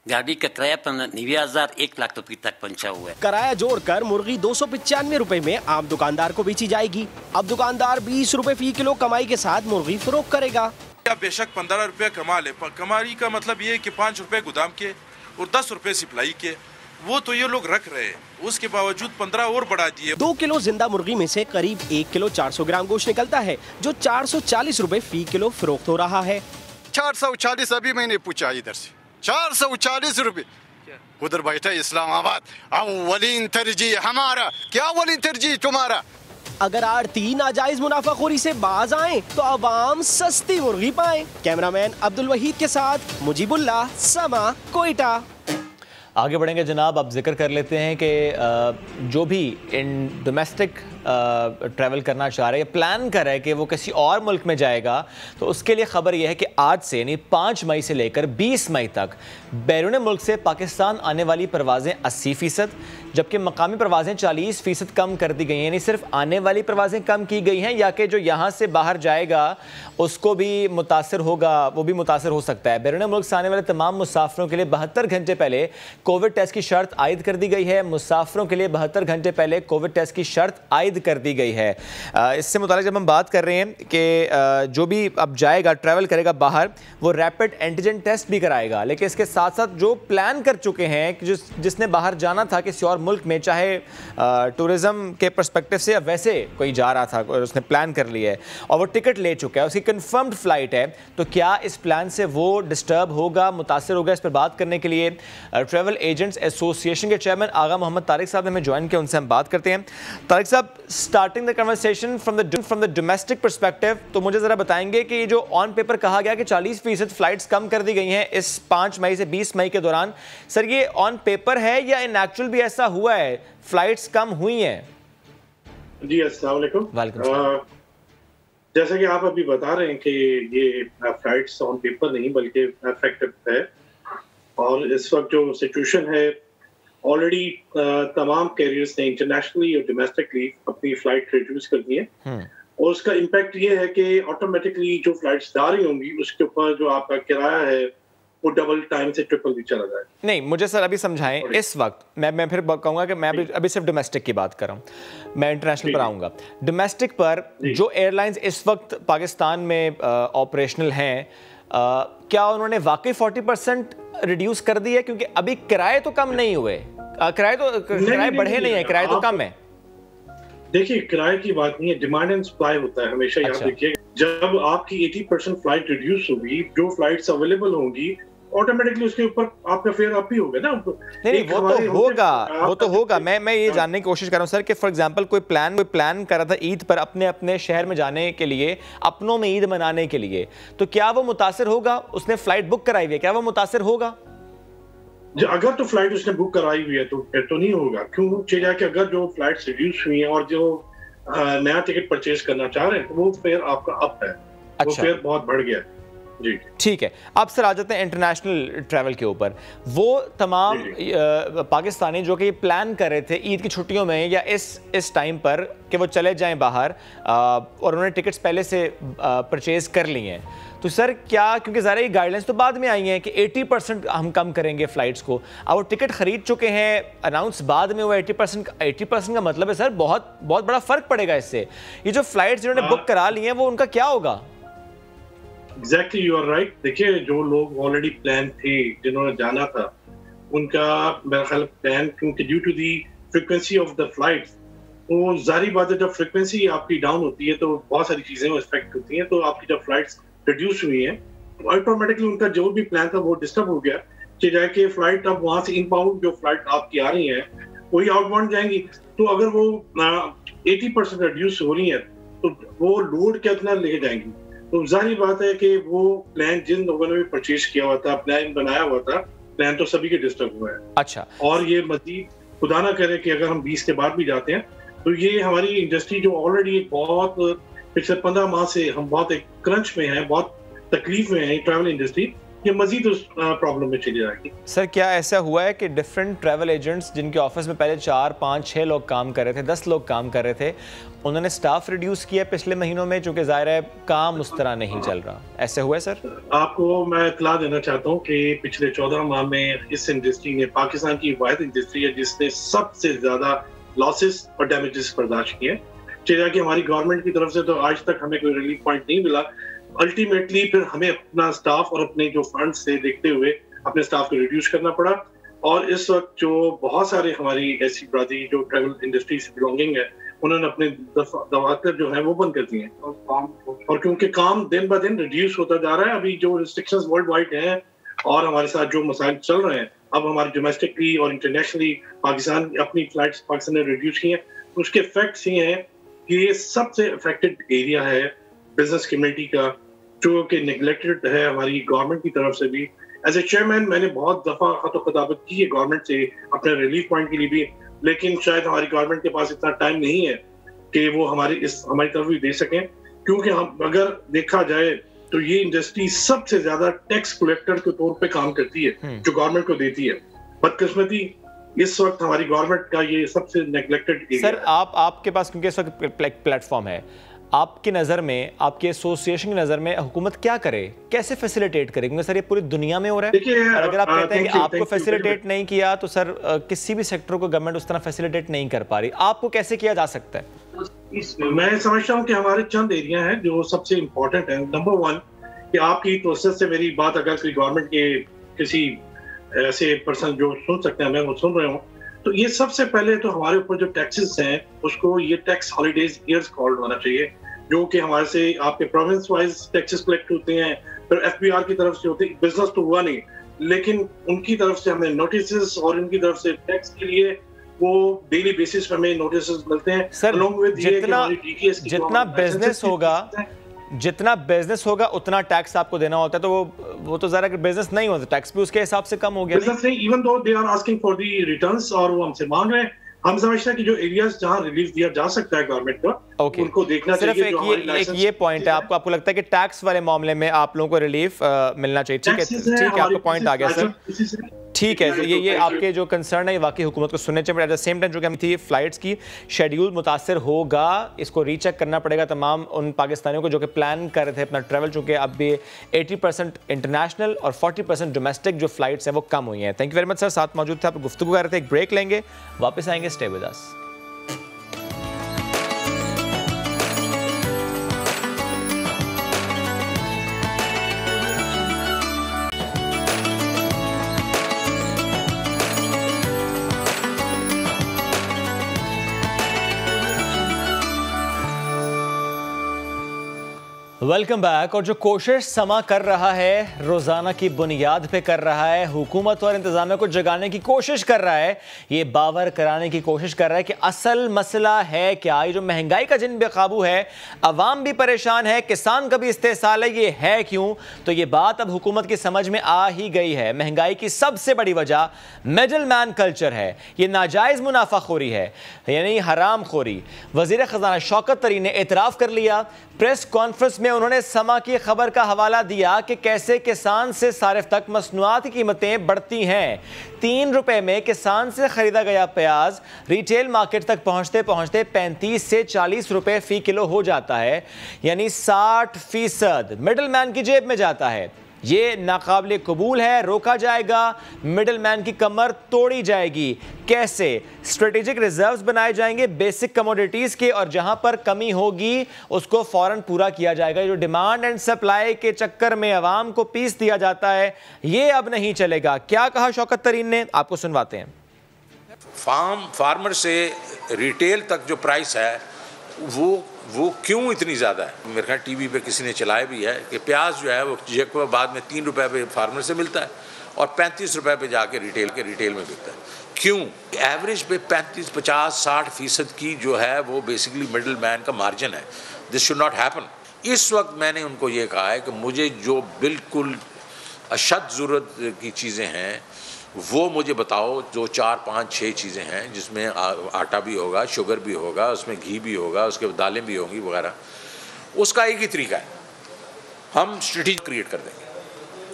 Speaker 17: गाड़ी का किराया 90,000 1 लाख रुपये तक पहुंचा हुआ है।
Speaker 15: किराया जोड़कर मुर्गी 295 रुपए में आम दुकानदार को बेची जाएगी। अब दुकानदार 20 रुपए फी किलो कमाई के साथ मुर्गी फरोख्त करेगा।
Speaker 18: बेशक 15 रुपए कमा ले, पर कमाई का मतलब ये है कि 5 रुपए गोदाम के और 10 रुपए सप्लाई के, वो तो ये लोग रख रहे हैं, उसके बावजूद 15 और बढ़ा दिए।
Speaker 15: 2 किलो जिंदा मुर्गी में से करीब 1 किलो 400 ग्राम गोश्त निकलता है, जो 440 रुपए फी किलो फरोख्त हो रहा है।
Speaker 19: 440 अभी मैंने पूछा इधर से, 440 रुपए। उधर बैठा इस्लामाबाद, अव्वलीन तरजीह हमारा, क्या अव्वलीन तरजीह तुम्हारा।
Speaker 15: अगर आड़ती नाजायज मुनाफाखोरी से बाज आए तो अवाम सस्ती मुर्गी पाए। कैमरामैन अब्दुल वहीद के साथ मुजीबुल्लाह, समा, कोयटा।
Speaker 1: आगे बढ़ेंगे जनाब। अब जिक्र कर लेते हैं कि जो भी इन डोमेस्टिक ट्रैवल करना चाह रहे हैं, प्लान कर रहे हैं कि वो किसी और मुल्क में जाएगा, तो उसके लिए ख़बर यह है कि आज से यानी 5 मई से लेकर 20 मई तक बैरून मुल्क से पाकिस्तान आने वाली परवाज़ें 80%, जबकि मकामी परवाज़ें 40% कम कर दी गई हैं। यानी सिर्फ आने वाली परवाज़ें कम की गई हैं, या कि जो यहाँ से बाहर जाएगा उसको भी मुतासर होगा, वो भी मुतासर हो सकता है। बैरून मुल्क से आने वाले तमाम मुसाफिरों के लिए 72 घंटे पहले कोविड टेस्ट की शर्त आयद कर दी गई है। मुसाफिरों के लिए 72 घंटे पहले कोविड टेस्ट की शर्त आयद कर दी गई है। इससे मुतालिक जब हम बात कर रहे हैं कि जो भी अब जाएगा, ट्रैवल करेगा बाहर, वो रैपिड एंटीजन टेस्ट भी कराएगा। लेकिन इसके साथ साथ जो प्लान कर चुके हैं कि जिसने बाहर जाना था किसी और मुल्क में, चाहे टूरिज्म के पर्सपेक्टिव से या वैसे कोई जा रहा था और उसने प्लान कर लिया है और वो टिकट ले चुका है, उसकी कंफर्म्ड फ्लाइट है, तो क्या इस प्लान से वो डिस्टर्ब होगा, मुतासर होगा? इस पर बात करने के लिए ट्रैवल एजेंट्स एसोसिएशन के चेयरमैन आगा मोहम्मद तारिक साहब ने हमें ज्वाइन किया, उनसे हम बात करते हैं। तारिक साहब, starting the conversation from the domestic perspective, तो मुझे ज़रा बताएंगे कि ये जो ऑन पेपर कहा गया कि 40% फ्लाइट्स कम कर दी गई हैं इस 5 मई से 20 मई के दौरान, सर ये ऑन पेपर है या इन एक्चुअल भी ऐसा हुआ है, फ्लाइट्स कम हुई हैं?
Speaker 20: जी अस्सलाम वालेकुम।
Speaker 1: वालेकुम।
Speaker 20: जैसा कि आप अभी बता रहे हैं कि ये फ्लाइट्स ऑन पेपर नहीं बल्कि इफेक्टिव है, और इस वक्त जो सिचुएशन है, ऑलरेडी तमाम कैरियर्स ने इंटरनेशनली और डोमेस्टिकली अपनी फ्लाइट रिड्यूस कर दी है, और उसका इम्पैक्ट ये है कि ऑटोमेटिकली जो फ्लाइट्स जा रही होंगी उसके ऊपर जो आपका किराया है वो डबल टाइम से ट्रिपल भी चला जाए।
Speaker 1: नहीं, मुझे सर अभी समझाएं। इस वक्त मैं फिर कहूँगा कि मैं अभी सिर्फ डोमेस्टिक की बात कर रहा हूँ, मैं इंटरनेशनल पर आऊँगा। डोमेस्टिक पर जो एयरलाइंस इस वक्त पाकिस्तान में ऑपरेशनल हैं, क्या उन्होंने वाकई 40% रिड्यूस कर दी है? क्योंकि अभी किराए तो कम नहीं हुए, किराए बढ़े नहीं है, किराए तो कम है।
Speaker 20: देखिए, किराए की बात नहीं है, डिमांड एंड सप्लाई होता है हमेशा। याद रखिए, जब आपकी 80% फ्लाइट रिड्यूस होगी, जो फ्लाइट्स अवेलेबल होंगी, ऑटोमेटिकली उसके ऊपर आपका फेयर अप ही होगा ना।
Speaker 1: नहीं, वो तो होगा। मैं ये जानने की कोशिश कर रहा हूँ सर कि फॉर एग्जांपल कोई प्लान कर रहा था ईद पर अपने शहर में जाने के लिए, अपनों में ईद मनाने के लिए, तो क्या वो मुतासिर होगा? उसने फ्लाइट बुक कराई हुई है, क्या वो मुतासिर होगा?
Speaker 20: अगर तो फ्लाइट उसने बुक कराई हुई है तो फिर तो नहीं होगा। क्यों चाहिए कि अगर जो फ्लाइट्स रिड्यूस हुई हैं और जो नया टिकट परचेज करना चाह रहे हैं, तो वो फेयर आपका अप है। वो फेयर बहुत बढ़ गया है। जी
Speaker 1: ठीक है। अब सर आ जाते हैं इंटरनेशनल ट्रैवल के ऊपर। वो तमाम पाकिस्तानी जो कि प्लान कर रहे थे ईद की छुट्टियों में या इस टाइम पर कि वो चले जाएं बाहर, और उन्होंने टिकट्स पहले से परचेज कर लिए हैं, तो सर क्या, क्योंकि ज़रा ये गाइडलाइंस तो बाद में आई हैं कि 80% हम कम करेंगे फ़्लाइट्स को, अब वो टिकट ख़रीद चुके हैं, अनाउंस बाद में हुआ 80% का मतलब है सर बहुत बड़ा फ़र्क पड़ेगा इससे। ये जो फ़्लाइट्स जिन्होंने बुक करा लिए हैं वो उनका क्या होगा?
Speaker 20: Exactly, you are right. देखिए, जो लोग ऑलरेडी प्लान थे, जिन्होंने जाना था, उनका मेरा ख्याल प्लान, क्योंकि due to the frequency of the flights, वो जारी बात है, जब फ्रीक्वेंसी आपकी डाउन होती है तो बहुत सारी चीजें इफेक्ट होती हैं। तो आपकी जब फ्लाइट्स रिड्यूस हुई हैं, ऑटोमेटिकली उनका जो भी प्लान था वो डिस्टर्ब हो गया। जाए कि फ्लाइट अब वहां से इनबाउंड जो फ्लाइट आपकी आ रही है वही आउटबाउंड जाएंगी, तो अगर वो 80% रिड्यूस हो रही है तो वो लोड कितना लेके जाएंगी। तो जाहिर बात है कि वो प्लान जिन लोगों ने भी परचेज किया हुआ था, प्लान बनाया हुआ था, प्लान तो सभी के डिस्टर्ब हुआ है।
Speaker 1: अच्छा,
Speaker 20: और ये मजीद खुदा ना करे कि अगर हम 20 के बाद भी जाते हैं तो ये हमारी इंडस्ट्री जो ऑलरेडी बहुत पिछले 15 माह से हम बहुत एक क्रंच में है, बहुत तकलीफ में है ट्रैवल इंडस्ट्री, ये मजीद उस प्रॉब्लम में चली जाएगी।
Speaker 1: सर क्या ऐसा हुआ है कि डिफरेंट ट्रैवल एजेंट्स जिनके ऑफिस में पहले 4, 5, 6 लोग काम कर रहे थे, 10 लोग काम कर रहे थे, उन्होंने स्टाफ रिड्यूस किया पिछले महीनों में, चूंकि जाहिर है काम उस तरह नहीं चल रहा, ऐसे हुआ है सर?
Speaker 20: आपको मैं इत्तला देना चाहता हूँ कि पिछले 14 माह में इस इंडस्ट्री ने, पाकिस्तान की वाहिद इंडस्ट्री है जिसने सबसे ज्यादा लॉसेस और डैमेजेस बर्दाश्त किए। चाहिए कि हमारी गवर्नमेंट की तरफ से तो आज तक हमें कोई रिलीफ पॉइंट नहीं मिला। अल्टीमेटली फिर हमें अपना स्टाफ और अपने जो फंड से देखते हुए अपने स्टाफ को रिड्यूस करना पड़ा, और इस वक्त जो बहुत सारे हमारी ऐसी बरादरी जो ट्रैवल इंडस्ट्री से बिलोंगिंग है उन्होंने अपने दवातर जो है वो बंद कर दिए हैं, और क्योंकि काम दिन ब दिन रिड्यूस होता जा रहा है, अभी जो रिस्ट्रिक्शंस वर्ल्ड वाइड हैं और हमारे साथ जो मसाइल चल रहे हैं, अब हमारे डोमेस्टिकली और इंटरनेशनली पाकिस्तान अपनी फ्लाइट्स पाकिस्तान ने रिड्यूस की हैं, उसके इफेक्ट्स ये हैं कि ये सबसे अफेक्टेड एरिया है बिजनेस कम्युनिटी का, जो कि नेग्लेक्टेड है हमारी गवर्नमेंट की तरफ से भी। एज ए चेयरमैन मैंने बहुत दफा खत खिताबत की है गवर्नमेंट से अपने रिलीफ पॉइंट के लिए भी, लेकिन शायद हमारी गवर्नमेंट के पास इतना टाइम नहीं है कि वो हमारी तरफ भी दे सकें, क्योंकि हम अगर देखा जाए तो ये इंडस्ट्री सबसे ज्यादा टैक्स कलेक्टर के तौर पे काम करती है जो गवर्नमेंट को देती है। बदकिस्मती इस वक्त हमारी गवर्नमेंट का ये सबसे नेग्लेक्टेड एरिया।
Speaker 1: सर आपके पास क्योंकि इस वक्त प्लेटफॉर्म है, आपकी नज़र में, आपके एसोसिएशन की नज़र में हुकूमत क्या करे, कैसे फैसिलिटेट करे? क्योंकि सर ये पूरी दुनिया में हो रहा है, और अगर आप कहते हैं कि आपको फैसिलिटेट नहीं किया तो सर किसी भी सेक्टर को गवर्नमेंट उस तरह फैसिलिटेट नहीं कर पा रही, आपको कैसे किया जा सकता है?
Speaker 20: मैं समझता हूँ कि हमारे चंद एरिया हैं जो सबसे इम्पोर्टेंट है। नंबर 1 कि आपकी प्रोसेस से मेरी बात अगर कोई गवर्नमेंट के किसी ऐसे पर्सन जो सुन सकते हैं, मैं वो सुन रहे हूँ, तो ये सबसे पहले तो हमारे ऊपर जो टैक्सेस हैं उसको ये टैक्स हॉलीडेज ईयर्स कॉल्ड होना चाहिए, जो कि हमारे से आपके प्रोविंस वाइज टैक्सेस कलेक्ट होते हैं, फिर एफबीआर की तरफ से होते हैं। बिजनेस तो हुआ नहीं, लेकिन उनकी तरफ से हमें नोटिस और उनकी तरफ से टैक्स के लिए वो डेली बेसिस पे हमें नोटिस मिलते हैं।
Speaker 1: सर जितना बिजनेस होगा उतना टैक्स आपको देना होता है, तो वो तो जरा बिजनेस नहीं होता, टैक्स भी उसके हिसाब से कम हो गया।
Speaker 20: बिजनेस नहीं, even though they are asking for the returns और वो हमसे मांग रहे हैं। हम समझते हैं कि जो एरियाज जहां रिलीफ दिया जा सकता है गवर्नमेंट का, उनको देखना चाहिए।
Speaker 1: सिर्फ एक ये पॉइंट है, आपको लगता है कि टैक्स वाले मामले में आप लोगों को रिलीफ मिलना चाहिए? ठीक है, आपका पॉइंट आ गया सर, ठीक है। ये आपके जो कंसर्न है ये वाकई हुकूमत को सुनने चाहिए, but at the same time जो कि हम थी फ्लाइट्स की शेड्यूल मुतासर होगा, इसको रीचेक करना पड़ेगा तमाम उन पाकिस्तानियों को जो कि प्लान कर रहे थे अपना ट्रैवल, चूँकि अब भी 80% इंटरनेशनल और 40% डोमेस्टिक जो फ्लाइट्स हैं वो कम हुई हैं। Thank you very much sir, साथ मौजूद थे, आप गुफ्तगू कर रहे थे। एक ब्रेक लेंगे, वापस आएंगे, stay with us. Welcome back. और जो कोशिश समा कर रहा है, रोज़ाना की बुनियाद पे कर रहा है, हुकूमत और इंतज़ामिया को जगाने की कोशिश कर रहा है, ये बावर कराने की कोशिश कर रहा है कि असल मसला है क्या। ये जो महंगाई का जिन बेकाबू है, अवाम भी परेशान है, किसान का भी इस्तेसाल है, ये है क्यों? तो ये बात अब हुकूमत की समझ में आ ही गई है। महंगाई की सबसे बड़ी वजह मिडल मैन कल्चर है, ये नाजायज़ मुनाफाखोरी है, यानी हराम खोरी। वज़ीर ख़ज़ाना शौकत तरीन ने एतराफ़ कर लिया। प्रेस कॉन्फ्रेंस में उन्होंने समा की खबर का हवाला दिया कि कैसे किसान से सारिफ तक मसनूआत की कीमतें बढ़ती हैं। 3 रुपए में किसान से खरीदा गया प्याज रिटेल मार्केट तक पहुंचते पहुंचते 35 से 40 रुपए फी किलो हो जाता है, यानी 60% मिडल मैन की जेब में जाता है। ये नाकाबिले कबूल है, रोका जाएगा, मिडल मैन की कमर तोड़ी जाएगी। कैसे? स्ट्रेटेजिक रिजर्व्स बनाए जाएंगे बेसिक कमोडिटीज़ के, और जहां पर कमी होगी उसको फौरन पूरा किया जाएगा। जो डिमांड एंड सप्लाई के चक्कर में अवाम को पीस दिया जाता है, ये अब नहीं चलेगा। क्या कहा शौकत तरीन ने, आपको सुनवाते हैं।
Speaker 21: फार्मर से रिटेल तक जो प्राइस है वो क्यों इतनी ज़्यादा है? मेरे ख्याल टीवी पे किसी ने चलाया भी है कि प्याज जो है वो बाद में 3 रुपए पे फार्मर से मिलता है, और 35 रुपए पे जाके रिटेल में बिकता है। क्यों? एवरेज पे 35, 50, 60% की जो है वो बेसिकली मिडिल मैन का मार्जिन है। This should not happen. इस वक्त मैंने उनको ये कहा है कि मुझे जो बिल्कुल अशद ज़रूरत की चीज़ें हैं वो मुझे बताओ, जो 4, 5, 6 चीज़ें हैं जिसमें आटा भी होगा, शुगर भी होगा, उसमें घी भी होगा, उसके बाद दालें भी होंगी वगैरह। उसका एक ही तरीका है, हम स्ट्रेटेजी क्रिएट कर देंगे,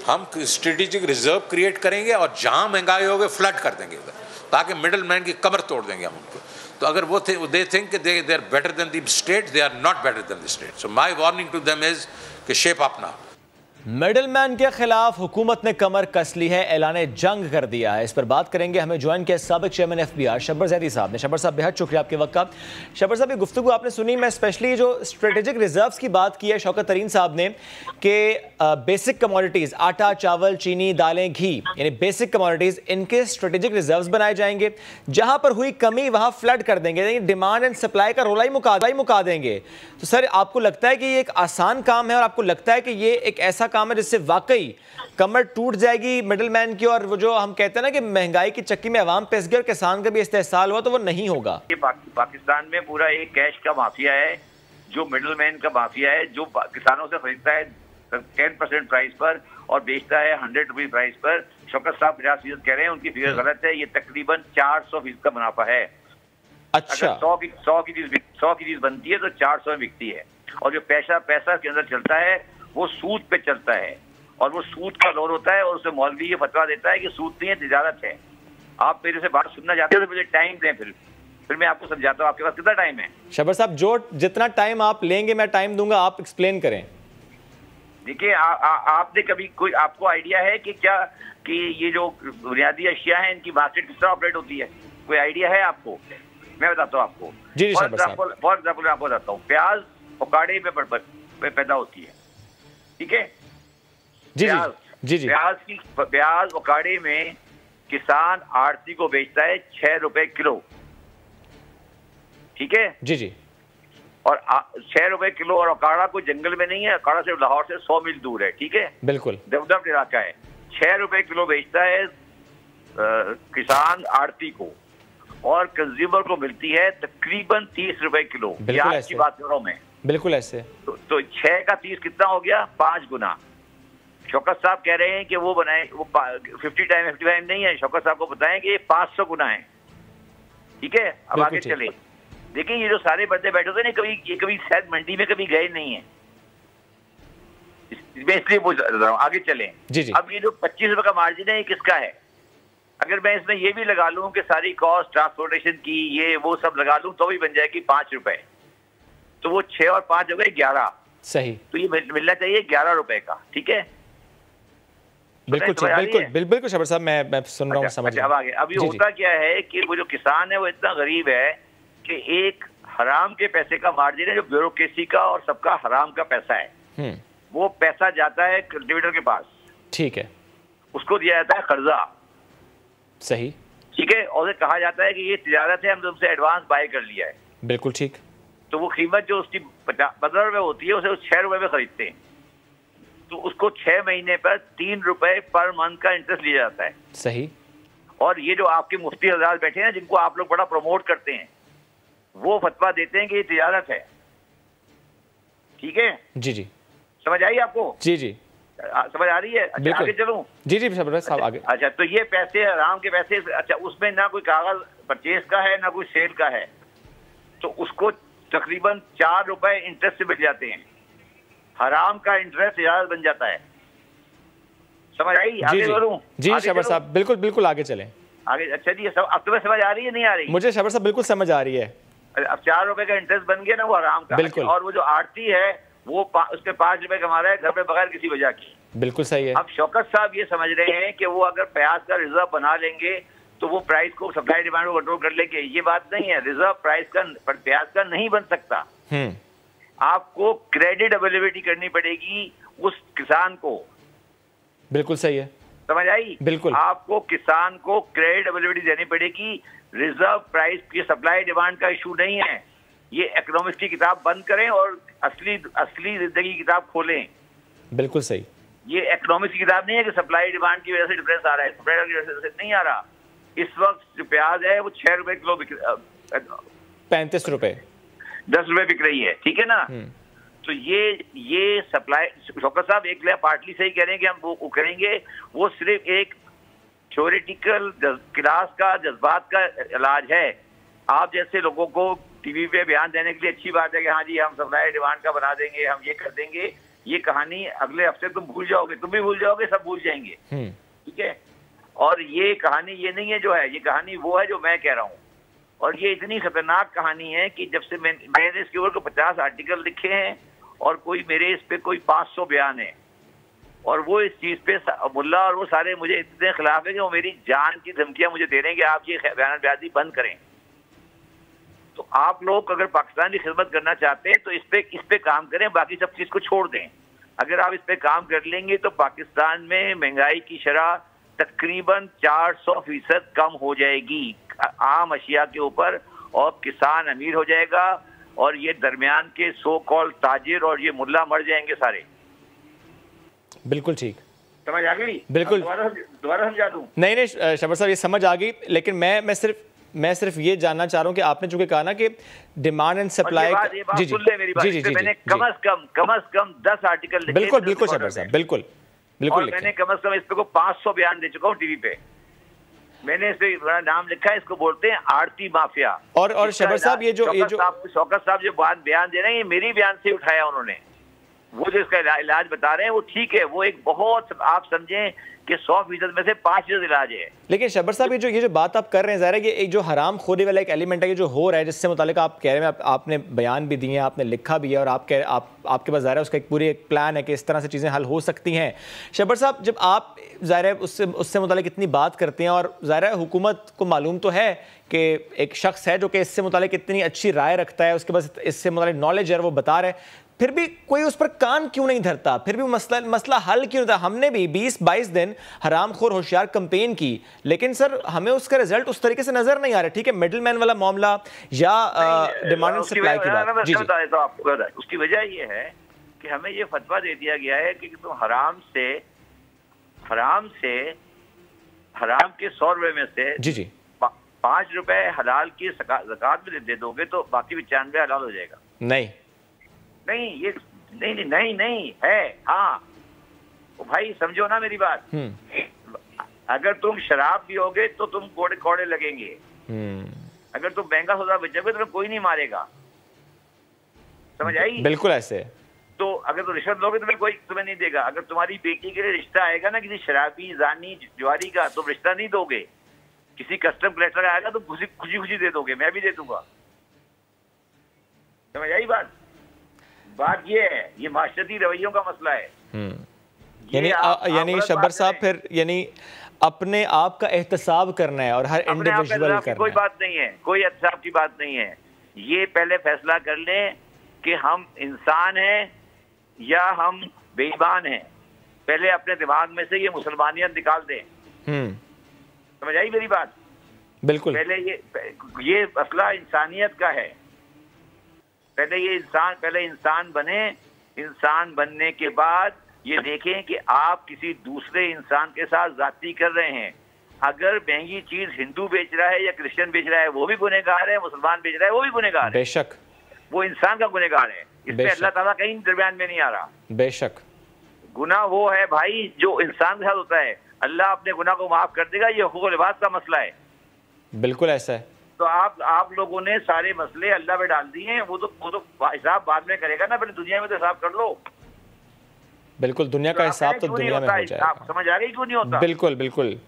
Speaker 21: हम स्ट्रेटेजिक रिजर्व क्रिएट करेंगे और जहाँ महंगाई होगी फ्लड कर देंगे उधर, ताकि मिडिल मैन की कमर तोड़ देंगे हम उनको। तो अगर वो they think they are better than the state, they are not better than the state. So my warning to them is कि शेप अप नाउ।
Speaker 1: मिडलमैन के खिलाफ हुकूमत ने कमर कस ली है, ऐलाने जंग कर दिया है। इस पर बात करेंगे, हमें ज्वाइन किया साबिक चेयरमैन FBI शब्बर ज़ैदी साहब ने। शब्बर साहब, बेहद शुक्रिया आपके वक्त का। शब्बर साहब, ये गुफ्तगू आपने सुनी, मैं स्पेशली जो स्ट्रेटेजिक रिजर्व्स की बात की है शौकत तरीन साहब ने कि बेसिक कमोडिटीज़ आटा, चावल, चीनी, दालें, घी, यानी बेसिक कमोडिटीज़, इनके स्ट्रेटेजिक रिजर्व्स बनाए जाएंगे। जहाँ पर हुई कमी वहाँ फ्लड कर देंगे, यानी डिमांड एंड सप्लाई का रोला ही मुका देंगे। तो सर, आपको लगता है कि ये एक आसान काम है और आपको लगता है कि ये एक ऐसा काम है जिससे वाकई कमर टूट जाएगी मिडलमैन की, और वो जो हम कहते हैं ना कि महंगाई की चक्की में अवाम पिस गई और किसान का भी इस्तेहसाल हुआ, तो वो नहीं होगा?
Speaker 2: ये पाकिस्तान में पूरा एक कैश का माफिया है, जो मिडलमैन का माफिया है, जो किसानों से खरीदता है 10% प्राइस पर और बेचता है 100 रुपीज प्राइस पर। शौकत साहब 50% कह रहे हैं, उनकी फिगर गलत है। ये तकरीबन 400% का मुनाफा है।
Speaker 1: अच्छा,
Speaker 2: अगर 100 की चीज बनती है तो 400 में बिकती है। और जो पैसा के अंदर चलता है वो सूद पे चलता है, और वो सूद का दौर होता है, और उसे मौलवी ये फतवा देता है कि सूद नहीं है, तिजारत है। आप मेरे से बात सुनना चाहते हो तो मुझे टाइम दें, फिर मैं आपको समझाता हूँ। आपके पास कितना टाइम है?
Speaker 1: शब्बर साहब, जितना टाइम आप लेंगे मैं टाइम दूंगा, आप एक्सप्लेन करें।
Speaker 2: देखिए, आपने कभी कोई आपको आइडिया है कि क्या कि ये जो बुनियादी अशिया है इनकी मार्केट किस तरह ऑपरेट होती है? कोई आइडिया है आपको? मैं बताता हूँ आपको। फॉर एग्जाम्पल मैं आपको बताता हूँ, प्याज उकाड़े में पैदा होती है, ठीक है? प्याज उकाड़े में किसान आड़ती को बेचता है 6 रुपए किलो, ठीक है?
Speaker 1: जी।
Speaker 2: और 6 रुपए किलो, और उकाड़ा कोई जंगल में नहीं है, उकाड़ा सिर्फ लाहौर से 100 मील दूर है, ठीक है?
Speaker 1: बिल्कुल
Speaker 2: डेवलप्ड इलाका है। 6 रुपए किलो बेचता है किसान आड़ती को, और कंज्यूमर को मिलती है तकरीबन 30 रुपए किलो। प्याज की बात कर रहा हूं मैं।
Speaker 1: बिल्कुल ऐसे।
Speaker 2: तो 6 का 30 कितना हो गया? 5 गुना। शौकत साहब कह रहे हैं कि वो बनाए, वो 50 टाइम नहीं है। शौकत साहब को बताएं कि 500 गुना है, ठीक है? अब आगे चले। देखिए, ये जो सारे बंदे बैठे थे ना, ये कभी शायद मंडी में कभी गए नहीं है, मैं इसलिए पूछ रहा हूँ। आगे चले। अब ये जो 25 रुपए का मार्जिन है, ये किसका है? अगर मैं इसमें ये भी लगा लूं कि सारी कॉस्ट ट्रांसपोर्टेशन की, ये वो सब लगा लूं, तो भी बन जाएगी 5 रुपए। तो वो 6 और 5 हो गए 11।
Speaker 1: सही।
Speaker 2: तो ये मिलना चाहिए 11 रुपए का, ठीक है?
Speaker 1: बिल्कुल शब्बर साहब, मैं सुन रहा हूँ, समझ।
Speaker 2: अब आगे, अब ये होता क्या है कि वो जो किसान है वो इतना गरीब है कि एक हराम के पैसे का मार्जिन है, जो ब्यूरोक्रेसी का और सबका हराम का पैसा है। वो पैसा जाता है कल्टीवेटर के पास,
Speaker 1: ठीक है? उसको
Speaker 2: दिया जाता है कर्जा,
Speaker 1: सही,
Speaker 2: ठीक है? और कहा जाता है कि ये तिजारत है, हम तुमसे एडवांस बाय कर लिया है।
Speaker 1: बिल्कुल ठीक।
Speaker 2: तो वो कीमत जो उसकी 15 रुपए होती है, उसे 6 रुपए में खरीदते हैं। तो उसको 6 महीने पर 3 रुपए पर मंथ का इंटरेस्ट लिया जाता है।
Speaker 1: सही।
Speaker 2: और ये जो आपके मुफ्ती हजरात बैठे हैं, जिनको आप लोग बड़ा प्रमोट करते हैं, वो फतवा देते हैं कि ये तिजारत है, ठीक है?
Speaker 1: जी।
Speaker 2: समझ आई आपको?
Speaker 1: जी।
Speaker 2: समझ आ रही है? अच्छा, आगे चलूं?
Speaker 1: जी शब्बर साहब, आगे।
Speaker 2: अच्छा, तो ये पैसे हराम के पैसे, अच्छा, उसमें ना कोई कागज परचेज का है ना कोई सेल का है, तो उसको तकरीबन 4 रुपए इंटरेस्ट से मिल जाते हैं। हराम का इंटरेस्ट इजाजत बन जाता है। समझ आई? आगे बढ़ूं?
Speaker 1: जी शब्बर साहब, बिल्कुल आगे चलें।
Speaker 2: आगे। अच्छा जी, सब अब तुम्हें समझ आ रही है, नहीं आ रही?
Speaker 1: मुझे शब्बर साहब बिल्कुल समझ आ रही है।
Speaker 2: अब 4 रुपए का इंटरेस्ट बन गया ना, वो हराम का।
Speaker 1: बिल्कुल।
Speaker 2: और वो जो आड़ती है वो उसपे 5 रुपए कमा रहा है घर पे बगैर किसी वजह की।
Speaker 1: बिल्कुल सही है।
Speaker 2: अब शौकत साहब ये समझ रहे हैं कि वो अगर प्याज का रिजर्व बना लेंगे तो वो प्राइस को, सप्लाई डिमांड को कंट्रोल कर लेंगे। ये बात नहीं है। रिजर्व प्राइस का प्याज का नहीं बन सकता। आपको क्रेडिट अवेलेबिलिटी करनी पड़ेगी उस किसान को।
Speaker 1: बिल्कुल सही है।
Speaker 2: समझ आई?
Speaker 1: बिल्कुल।
Speaker 2: आपको किसान को क्रेडिट अवेलेबिलिटी देनी पड़ेगी। रिजर्व प्राइस की सप्लाई डिमांड का इशू नहीं है। ये इकोनॉमिक्स की किताब बंद करें और असली जिंदगी की किताब खोलें।
Speaker 1: बिल्कुल सही।
Speaker 2: ये इकोनॉमिक्स की किताब नहीं है कि सप्लाई डिमांड की वजह से डिफरेंस आ रहा है, सप्लाई की वजह से नहीं आ रहा। इस वक्त जो प्याज है वो 6 रुपए किलो
Speaker 1: 35 रुपए
Speaker 2: 10 रुपए बिक रही है, ठीक है ना। तो ये सप्लाई, शौकत साहब एक पार्टली सही कह रहे हैं कि हम वो करेंगे, वो सिर्फ एक थ्योरेटिकल क्लास का जज्बात का इलाज है। आप जैसे लोगों को टीवी पे बयान देने के लिए अच्छी बात है कि हाँ जी हम सप्लाई डिमांड का बना देंगे, हम ये कर देंगे, ये कहानी अगले हफ्ते तुम भूल जाओगे, तुम भी भूल जाओगे, सब भूल जाएंगे, ठीक है। और ये कहानी ये नहीं है जो है, ये कहानी वो है जो मैं कह रहा हूँ। और ये इतनी खतरनाक कहानी है कि जब से मैंने इसके ऊपर 50 आर्टिकल लिखे हैं और कोई मेरे इस पे कोई 500 बयान है, और वो इस चीज पे मुल्ला और वो सारे मुझे इतने खिलाफ है कि वो मेरी जान की धमकियां मुझे दे रहे हैं कि आप ये बयानबाजी बंद करें। तो आप लोग अगर पाकिस्तान की खिदमत करना चाहते हैं तो इस पे काम करें, बाकी सब चीज को छोड़ दें। अगर आप इस पे काम कर लेंगे तो पाकिस्तान में महंगाई की शरह तकरीबन 400% कम हो जाएगी आम अशिया के ऊपर, और किसान अमीर हो जाएगा, और ये दरमियान के सो कॉल ताजिर और ये मुल्ला मर जाएंगे सारे।
Speaker 1: बिल्कुल ठीक,
Speaker 2: समझ आ गई?
Speaker 1: बिल्कुल,
Speaker 2: दोबारा समझा दूं?
Speaker 1: नहीं शबर साहब ये समझ आ गई, लेकिन मैं सिर्फ ये जानना चाह रहा हूँ कि आपने चूंकि कहा ना कि डिमांड एंड सप्लाई,
Speaker 2: जी जी, मैंने कम अज कम 10 आर्टिकल लिखे।
Speaker 1: बिल्कुल शबर साहब, बिल्कुल
Speaker 2: और मैंने कम अज कम इस पे को 500 बयान दे चुका हूँ टीवी पे। मैंने इस पे बड़ा नाम लिखा है, इसको बोलते हैं आड़ती माफिया।
Speaker 1: और शबर साहब ये जो
Speaker 2: शौकत साहब जो बयान दे रहे हैं, ये मेरी बयान से उठाया उन्होंने। वो जो इसका इलाज बता रहे हैं वो ठीक है, वो एक बहुत आप समझें कि 100% में से 5% इलाज है।
Speaker 1: लेकिन शबर साहब ये जो बात आप कर रहे हैं, ज़ाहिर है कि एक जो हराम खोरी वाला एक एलिमेंट है कि जो हो रहा है, जिससे मुतालिक आप कह रहे हैं, आपने बयान भी दिए हैं, आपने लिखा भी है, और आपके पास ज़ाहिर है उसका एक पूरी एक प्लान है कि इस तरह से चीज़ें हल हो सकती हैं। शबर साहब जब आप ज़ाहिर है उससे मुतालिक इतनी बात करते हैं, और ज़ाहिर है हुकूमत को मालूम तो है कि एक शख्स है जो कि इससे मुतालिक इतनी अच्छी राय रखता है, उसके पास इससे मुतालिक नॉलेज है, वो बता रहे, फिर भी कोई उस पर कान क्यों नहीं धरता? फिर भी मसला हल क्यों नहीं होता? हमने भी 20-22 दिन हरामखोर होशियार कैंपेन की, लेकिन सर हमें उसका रिजल्ट उस तरीके से नजर नहीं आ रहा। ठीक है, मिडिल मैन वाला मामला या डिमांड एंड सप्लाई की बात, जी
Speaker 2: तो आपको उसकी वजह ये है कि हमें ये फतवा दे दिया गया है कि तुम हराम के 100 रुपए में से
Speaker 1: जी
Speaker 2: 5 रुपए हलाल की ज़कात में दे दोगे तो बाकी 95 हलाल हो जाएगा। नहीं ये नहीं है। हाँ तो भाई समझो ना मेरी बात, अगर तुम शराब पियोगे तो तुम कोड़े लगेंगे, अगर तुम महंगा सौदा बेचोगे तो कोई नहीं मारेगा, समझ आई?
Speaker 1: बिल्कुल ऐसे।
Speaker 2: तो अगर तुम रिश्वत लोगे तो कोई तुम्हें नहीं देगा। अगर तुम्हारी बेटी के लिए रिश्ता आएगा ना किसी शराबी जानी जुआरी का, तुम रिश्ता नहीं दोगे। किसी कस्टम कलेक्टर आएगा तो खुशी दे दोगे, मैं भी दे दूंगा, समझ आई बात? बात ये है, ये माशरती रवैयों का मसला है।
Speaker 1: यानी शब्बर साहब फिर यानी अपने आप का एहतसाब करना है और हर इंडिविजुअल करना है।
Speaker 2: कोई बात नहीं है, कोई एहतसाब की बात नहीं है। ये पहले फैसला कर लें कि हम इंसान हैं या हम बेईमान हैं। पहले अपने दिमाग में से ये मुसलमानियत निकाल दें। समझ आई मेरी बात?
Speaker 1: बिल्कुल।
Speaker 2: पहले ये मसला इंसानियत का है। पहले इंसान बने। इंसान बनने के बाद ये देखें कि आप किसी दूसरे इंसान के साथ जाती कर रहे हैं। अगर महंगी चीज हिंदू बेच रहा है या क्रिश्चियन बेच रहा है वो भी गुनहगार है, मुसलमान बेच रहा है वो भी गुनहगार है।
Speaker 1: बेशक
Speaker 2: वो इंसान का गुनहगार है, इसमें अल्लाह ताला कहीं दरमियान में नहीं आ रहा।
Speaker 1: बेशक
Speaker 2: गुनाह वो है भाई जो इंसान के साथ होता है, अल्लाह अपने गुनाह को माफ कर देगा। ये हुकूक लिबास का मसला है।
Speaker 1: बिल्कुल ऐसा है।
Speaker 2: तो आप लोगों ने सारे मसले अल्लाह पे डाल दिए हैं। वो तो हिसाब बाद में करेगा ना, पहले दुनिया में तो हिसाब कर लो।
Speaker 1: बिल्कुल, दुनिया का हिसाब तो दुनिया में हो जाएगा।
Speaker 2: आप समझ आ गई क्यों नहीं होता?
Speaker 1: बिल्कुल बिल्कुल।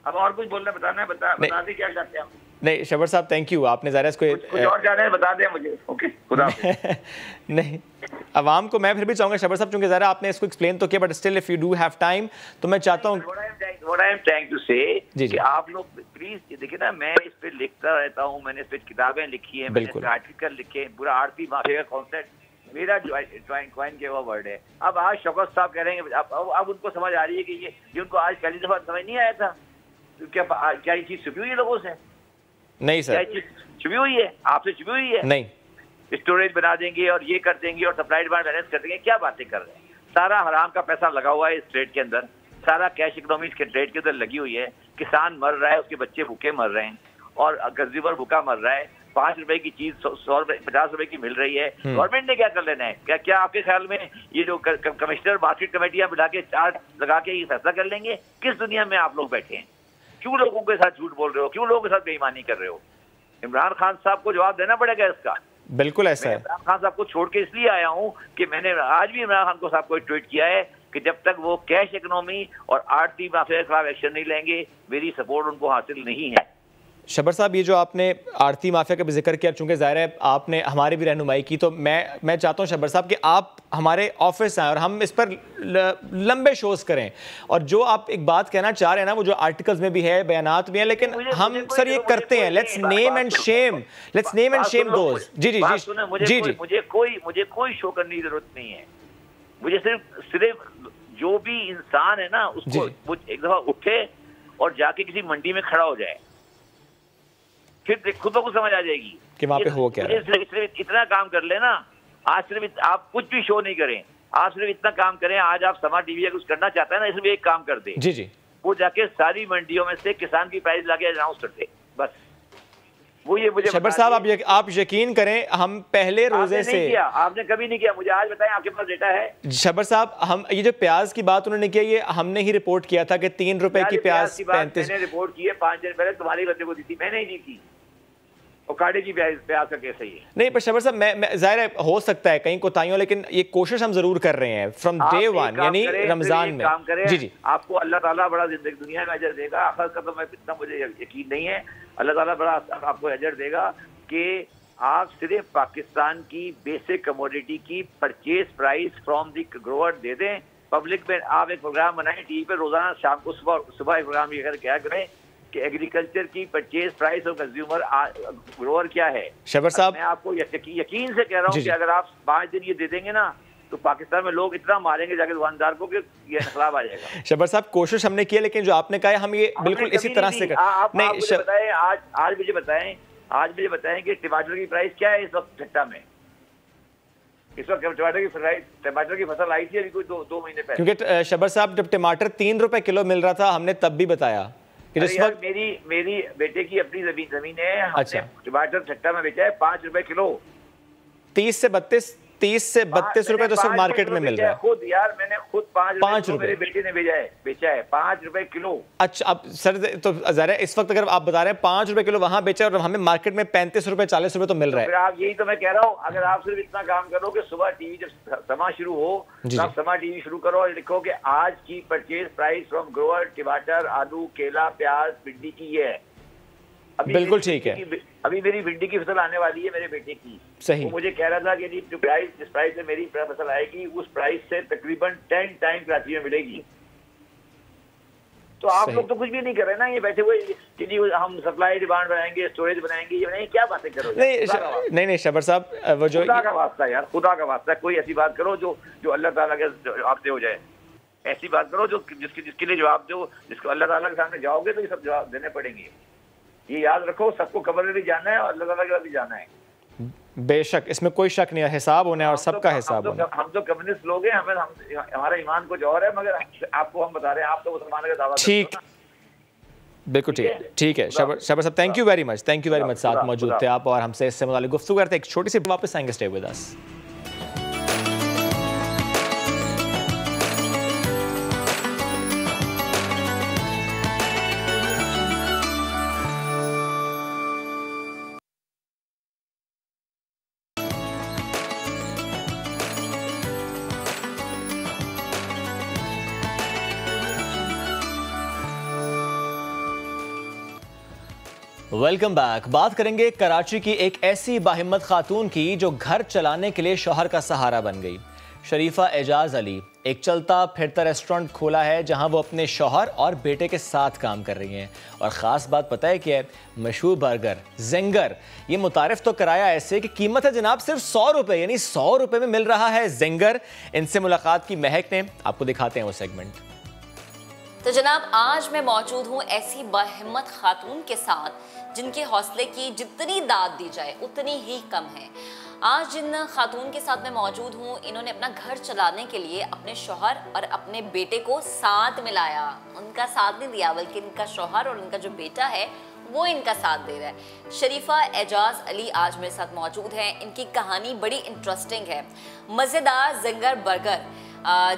Speaker 2: अब और कुछ बोलना बताना है, बता दी क्या चाहते हैं आप?
Speaker 1: नहीं शबर साहब थैंक यू, आपने ज़रा इसको
Speaker 2: कुछ और जाना है बता दें मुझे। ओके खुदा
Speaker 1: नहीं अवाम को मैं फिर भी चाहूँगा शबर साहब, चूँकि ज़रा आपने इसको एक्सप्लेन तो किया, but still if you do have time तो मैं चाहता हूँ
Speaker 2: कि आप लोग प्लीज देखिए ना, मैं इस पे लिखता रहता हूँ, मैंने इस पे किताबें लिखी है, मैंने आर्टिकल लिखे, पूरा आरती माफिया का कॉन्सेप्ट मेरा क्वाइन किया हुआ वर्ड है। अब आज शौकत साहब कह रहे हैं, अब उनको समझ आ रही है कि ये उनको आज पहली दफा समझ नहीं आया था। क्या ये चीज छुपी हुई है लोगों से?
Speaker 1: नहीं सर,
Speaker 2: क्या छुपी हुई है? आपसे छुपी हुई है?
Speaker 1: नहीं।
Speaker 2: स्टोरेज बना देंगे और ये कर देंगे और सप्लाई डिमांड बैलेंस कर देंगे, क्या बातें कर रहे हैं? सारा हराम का पैसा लगा हुआ है इस ट्रेड के अंदर, सारा कैश इकोनॉमी के ट्रेड के अंदर लगी हुई है। किसान मर रहा है, उसके बच्चे भूखे मर रहे हैं और कंज्यूमर भूखा मर रहा है। 5 रुपए की चीज 50 रुपए की मिल रही है। गवर्नमेंट ने क्या कर लेना है? क्या आपके ख्याल में ये जो कमिश्नर मार्केट कमेटियां बिठा के चार्ट लगा के ये फैसला कर लेंगे? किस दुनिया में आप लोग बैठे हैं? क्यों लोगों के साथ झूठ बोल रहे हो? क्यों लोगों के साथ बेईमानी कर रहे हो? इमरान खान साहब को जवाब देना पड़ेगा इसका।
Speaker 1: बिल्कुल ऐसा है।
Speaker 2: इमरान खान साहब को छोड़ के इसलिए आया हूँ कि मैंने आज भी इमरान खान को साहब को ट्वीट किया है कि जब तक वो कैश इकोनॉमी और आड़ती माफिया के खिलाफ एक्शन नहीं लेंगे, मेरी सपोर्ट उनको हासिल नहीं है।
Speaker 1: शब्बर साहब, ये जो आपने आरती माफिया का भी जिक्र किया, चूंकि ज़ाहिर है आपने हमारी भी रहनुमाई की, तो मैं चाहता हूँ शब्बर साहब कि आप हमारे ऑफिस आएँ और हम इस पर लंबे शोज़ करें। और जो आप एक बात कहना चाह रहे हैं ना, वो जो आर्टिकल्स में भी है, बयानात भी है, लेकिन हम सर ये करते हैं, let's name and shame those. जी जी जी जी,
Speaker 2: मुझे कोई शो करने की जरूरत नहीं है। मुझे सिर्फ जो भी इंसान है ना, उसको एक दफा उठे और जाके किसी मंडी में खड़ा हो जाए, फिर खुद को समझ आ जाएगी
Speaker 1: कि वहाँ पे हो क्या है।
Speaker 2: सिर्फ इतना काम कर लेना, आज सिर्फ आप कुछ भी शो नहीं करें, आप सिर्फ इतना काम करें। आज आप समा टीवी या कुछ करना चाहते हैं ना, इसमें एक काम कर दे,
Speaker 1: जी जी,
Speaker 2: वो जाके सारी मंडियों में से किसान की प्राइस लाके अनाउंस कर दे, बस। वो ये मुझे
Speaker 1: शब्बर साहब, आप यकीन करें, हम पहले रोजे से
Speaker 2: आपने कभी नहीं किया। मुझे आज बताएं, आपके पास डेटा है?
Speaker 1: शब्बर साहब, हम ये जो प्याज की बात उन्होंने किया, ये हमने ही रिपोर्ट किया था कि 3 रुपए की प्याज 35।
Speaker 2: मैंने रिपोर्ट की है 5 दिन पहले, तुम्हारी बंदे को दी थी, मैंने ही दी थी। और काटे की प्याज का कैसे ही है?
Speaker 1: नहीं, पर शब्बर साहब, मैं जाहिर है हो सकता है कहीं कोताहियों, लेकिन ये कोशिश हम जरूर कर रहे हैं फ्रॉम डे वन, यानी रमजान में।
Speaker 2: काम करें,
Speaker 1: जी जी,
Speaker 2: आपको अल्लाह ताला बड़ा जिंदगी दुनिया में अजर देगा। आखिर का तो मैं इतना मुझे यकीन नहीं है। अल्लाह ताला बड़ा आपको अजर देगा कि आप सिर्फ पाकिस्तान की बेसिक कमोडिटी की purchase price from the grower दे दें। पब्लिक में आप एक प्रोग्राम बनाएं टीवी पे, रोजाना शाम को सुबह एक प्रोग्राम ये क्या करें कि एग्रीकल्चर की परचेज प्राइस और कंज्यूमर ग्रोअर क्या है।
Speaker 1: शब्बर साहब,
Speaker 2: मैं आपको यकीन से कह रहा हूँ कि अगर आप 5 दिन ये दे देंगे ना, तो पाकिस्तान में लोग इतना मारेंगे जाके दुकानदार को कि ये इनकलाब आ जाएगा।
Speaker 1: शब्बर साहब, कोशिश हमने की है, लेकिन जो आपने कहा है हम ये बिल्कुल इसी तरह से
Speaker 2: आज मुझे बताएं कि टमाटर की प्राइस क्या है इस वक्त ठट्टा में? इस वक्त टमाटर की फसल आई थी अभी कोई दो महीने पहले।
Speaker 1: क्योंकि शब्बर साहब, जब टमाटर 3 रुपए किलो मिल रहा था, हमने तब भी बताया कि जिस वक्त
Speaker 2: मेरी बेटे की अपनी जमीन है, हमने टमाटर ठट्टा में बेचा है 5 रुपए किलो। 30 से 32 रुपए तो सिर्फ मार्केट में मिल रहा है। खुद यार, मैंने खुद 5 रुपए मेरे बेटे ने बेचा है 5 रुपए किलो।
Speaker 1: अच्छा, अब सर तो ज़रा इस वक्त अगर आप बता रहे हैं 5 रुपए किलो वहां बेचा और हमें मार्केट में 35 रुपए 40 रुपए तो मिल रहा है।
Speaker 2: फिर आप यही तो मैं कह रहा हूँ, अगर आप सिर्फ इतना काम करो कि सुबह टीवी जब समा शुरू हो, तो आप समा टीवी शुरू करो और लिखो कि आज की परचेज प्राइस फ्रॉम ग्रोअर टमाटर, आलू, केला, प्याज, भिंडी की ये है।
Speaker 1: बिल्कुल ठीक है।
Speaker 2: अभी मेरी भिंडी की फसल आने वाली है मेरे बेटे की।
Speaker 1: सही।
Speaker 2: वो मुझे कह रहा था कि जिस प्राइस से मेरी फसल आएगी, उस प्राइस से तकरीबन 10 टाइम कराची में मिलेगी। तो आप लोग तो कुछ भी नहीं कर रहे ना, ये बैठे हुए कि हम सप्लाई डिमांड बनाएंगे, स्टोरेज बनाएंगे, ये नहीं, क्या बातें करो?
Speaker 1: नहीं शब्बर साहब, वो जो
Speaker 2: खुदा का वास्ता यार, खुदा का वास्ता, कोई ऐसी बात करो जो अल्लाह ताला के जवाब दे हो जाए। ऐसी बात करो जो जिसके लिए जवाब दो, जिसको अल्लाह ताला के सामने जाओगे तो ये सब जवाब देने पड़ेंगे। ये याद रखो, सबको कब्र में भी जाना है और अल्लाह ताला के पास भी जाना है।
Speaker 1: बेशक, इसमें कोई शक नहीं है, हिसाब होना है और सबका हिसाब होना है।
Speaker 2: हम तो कम्युनिस्ट लोग हैं, हमारा ईमान कुछ और है, मगर आपको हम बता रहे हैं, आप तो मुसलमान का दावा।
Speaker 1: ठीक, बिल्कुल ठीक है। शब्बर साहब, थैंक यू वेरी मच, साथ मौजूद थे आप और हमसे इससे मुताल्लिक गुफ्तगू करते। एक छोटी सी वापस आएंगे, stay with us. Welcome back. बात करेंगे कराची की एक ऐसी बाहिम्मत खातून की जो घर चलाने के लिए शौहर का सहारा बन गई। शरीफा एजाज अली एक चलता फिरता रेस्टोरेंट खोला है जहां वो अपने शौहर और बेटे के साथ काम कर रही हैं। और ख़ास बात पता है क्या है? मशहूर बर्गर जेंगर। ये मुतारिफ तो कराया ऐसे कि कीमत है जनाब सिर्फ 100 रुपये, यानी 100 रुपये में मिल रहा है जेंगर। इनसे मुलाकात की महक ने, आपको दिखाते हैं वो सेगमेंट।
Speaker 3: तो जनाब, आज मैं मौजूद हूँ ऐसी बाहिम्मत खातून के साथ जिनके हौसले की जितनी दाद दी जाए उतनी ही कम है। आज जिन खातून के साथ मैं मौजूद हूँ, इन्होंने अपना घर चलाने के लिए अपने शौहर और अपने बेटे को साथ मिलाया। उनका साथ नहीं दिया, बल्कि इनका शौहर और उनका जो बेटा है वो इनका साथ दे रहा है। शरीफा एजाज अली आज मेरे साथ मौजूद हैं। इनकी कहानी बड़ी इंटरेस्टिंग है। मज़ेदार ज़िंगर बर्गर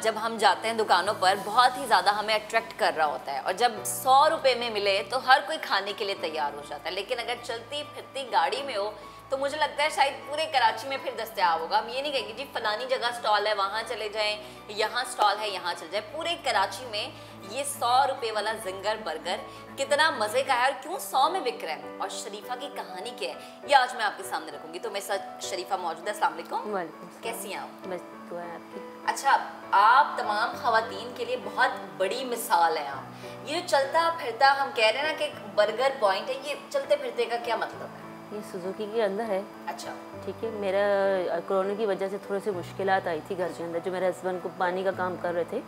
Speaker 3: जब हम जाते हैं दुकानों पर, बहुत ही ज़्यादा हमें अट्रैक्ट कर रहा होता है, और जब 100 रुपये में मिले तो हर कोई खाने के लिए तैयार हो जाता है। लेकिन अगर चलती फिरती गाड़ी में हो तो मुझे लगता है शायद पूरे कराची में फिर दस्तयाब होगा। हम ये नहीं कहेंगे जी फलानी जगह स्टॉल है वहाँ चले जाएं, यहाँ स्टॉल है यहाँ चले जाएं। पूरे कराची में ये 100 रुपये वाला ज़िंगर बर्गर कितना मज़े का है और क्यों 100 में बिक रहा है, और शरीफा की कहानी क्या है, ये आज मैं आपके सामने रखूँगी। तो मेरे साथ शरीफा मौजूद है। अस्सलाम वालेकुम। कैसी हैं आप? अच्छा, आप तमाम ख़वातीन के लिए बहुत बड़ी मिसाल है। आप ये जो चलता फिरता, हम कह रहे हैं ना कि एक बर्गर पॉइंट है, ये चलते फिरते का क्या मतलब है?
Speaker 4: ये सुजुकी के अंदर है।
Speaker 3: अच्छा,
Speaker 4: ठीक है। मेरा कोरोना की वजह से थोड़ी सी मुश्किलात आई थी घर के अंदर। जो मेरे हस्बैंड को पानी का काम कर रहे थे,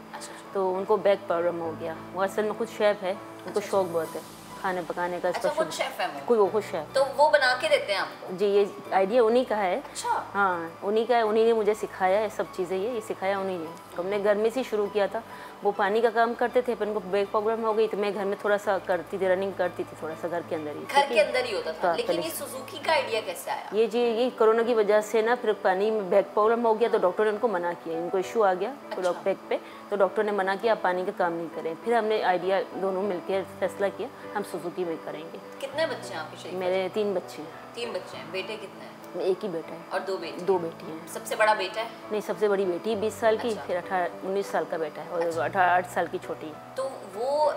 Speaker 4: तो उनको बैक प्रॉब्लम हो गया। वो असल में खुद शेफ़ है, उनको शौक बहुत है खाने पकाने का।
Speaker 3: अच्छा, खुद शेफ़ है
Speaker 4: कोई वो खुद शेफ़,
Speaker 3: तो वो बना के देते हैं आपको?
Speaker 4: जी, ये आइडिया उन्हीं का है।
Speaker 3: अच्छा।
Speaker 4: हाँ, उन्हीं का है, उन्हीं ने मुझे सिखाया है सब चीज़ें। ये सिखाया उन्हीं ने। तो हमने घर में से शुरू किया था। वो पानी का काम करते थे, पर उनको बैक प्रॉब्लम हो गई, तो मैं घर में थोड़ा सा करती थी, रनिंग करती थी थोड़ा सा घर के अंदर ही।
Speaker 3: घर के अंदर ही होता था। लेकिन ये सुजुकी का आइडिया कैसे आया?
Speaker 4: ये कोरोना की वजह से ना, फिर पानी में बैक प्रॉब्लम हो गया, तो डॉक्टर ने उनको मना किया। इनको इशू आ गया बैक पे, तो डॉक्टर ने मना किया आप पानी का काम नहीं करें। फिर हमने आइडिया दोनों मिलकर फैसला किया हम सुजुकी में करेंगे।
Speaker 3: कितने बच्चे हैं आपके?
Speaker 4: मेरे 3 बच्चे हैं।
Speaker 3: 3 बच्चे हैं। बेटे कितने हैं?
Speaker 4: एक ही बेटा है।
Speaker 3: और 2 बेटी?
Speaker 4: 2 बेटी हैं।
Speaker 3: सबसे बड़ा बेटा है?
Speaker 20: नहीं, सबसे बड़ी बेटी 20 साल की। फिर 19 साल का बेटा है और 8 साल की छोटी।
Speaker 3: तो वो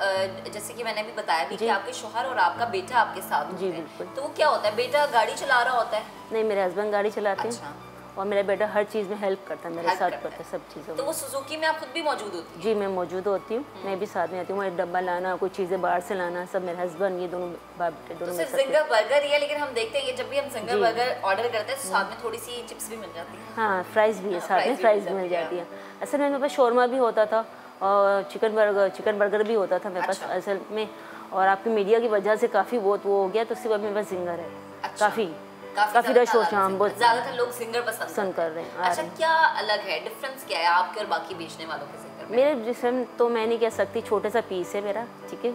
Speaker 3: जैसे कि मैंने भी बताया भी कि आपके शौहर और आपका बेटा आपके साथ होते हैं। जी बिल्कुल। तो वो क्या होता है, बेटा गाड़ी चला रहा होता है?
Speaker 4: नहीं, मेरे हस्बैंड गाड़ी चलाते हैं और मेरा बेटा हर चीज़ में हेल्प करता है, मेरे साथ करता है सब चीज़ों में।
Speaker 3: तो वो सुजुकी में आप खुद भी मौजूद होती हैं?
Speaker 4: जी, मैं मौजूद होती हूँ। मैं भी साथ में आती हूँ। एक डब्बा लाना, कोई चीज़ें बाहर से लाना, सब मेरे हस्बैंड, ये दोनों बाप बेटे दोनों।
Speaker 3: तो सिर्फ ज़िंगर बर्गर ही है, लेकिन हम देखते हैं जब भी हम ज़िंगर बर्गर ऑर्डर करते हैं तो साथ में थोड़ी सी चिप्स भी मिल जाती है।
Speaker 4: हाँ, फ्राइज़ भी है साथ में, फ्राइज़ मिल जाती है। असल में मेरे पास शोरमा भी होता था और चिकन बर्गर भी होता था मेरे पास असल में। और आपकी मीडिया की वजह से काफ़ी बहुत वो हो गया, तो सिर्फ मेरे पास ज़िंगर है। काफ़ी रश हो रहा है, बहुत
Speaker 3: ज़्यादातर लोग ज़िंगर पसंद
Speaker 4: कर रहे हैं।
Speaker 3: अच्छा, क्या अलग है, डिफरेंस क्या है आपके और बाकी बेचने वालों के ज़िंगर में?
Speaker 4: मेरे डिफरेंस तो मैं नहीं कह सकती, छोटा सा पीस है मेरा, ठीक है।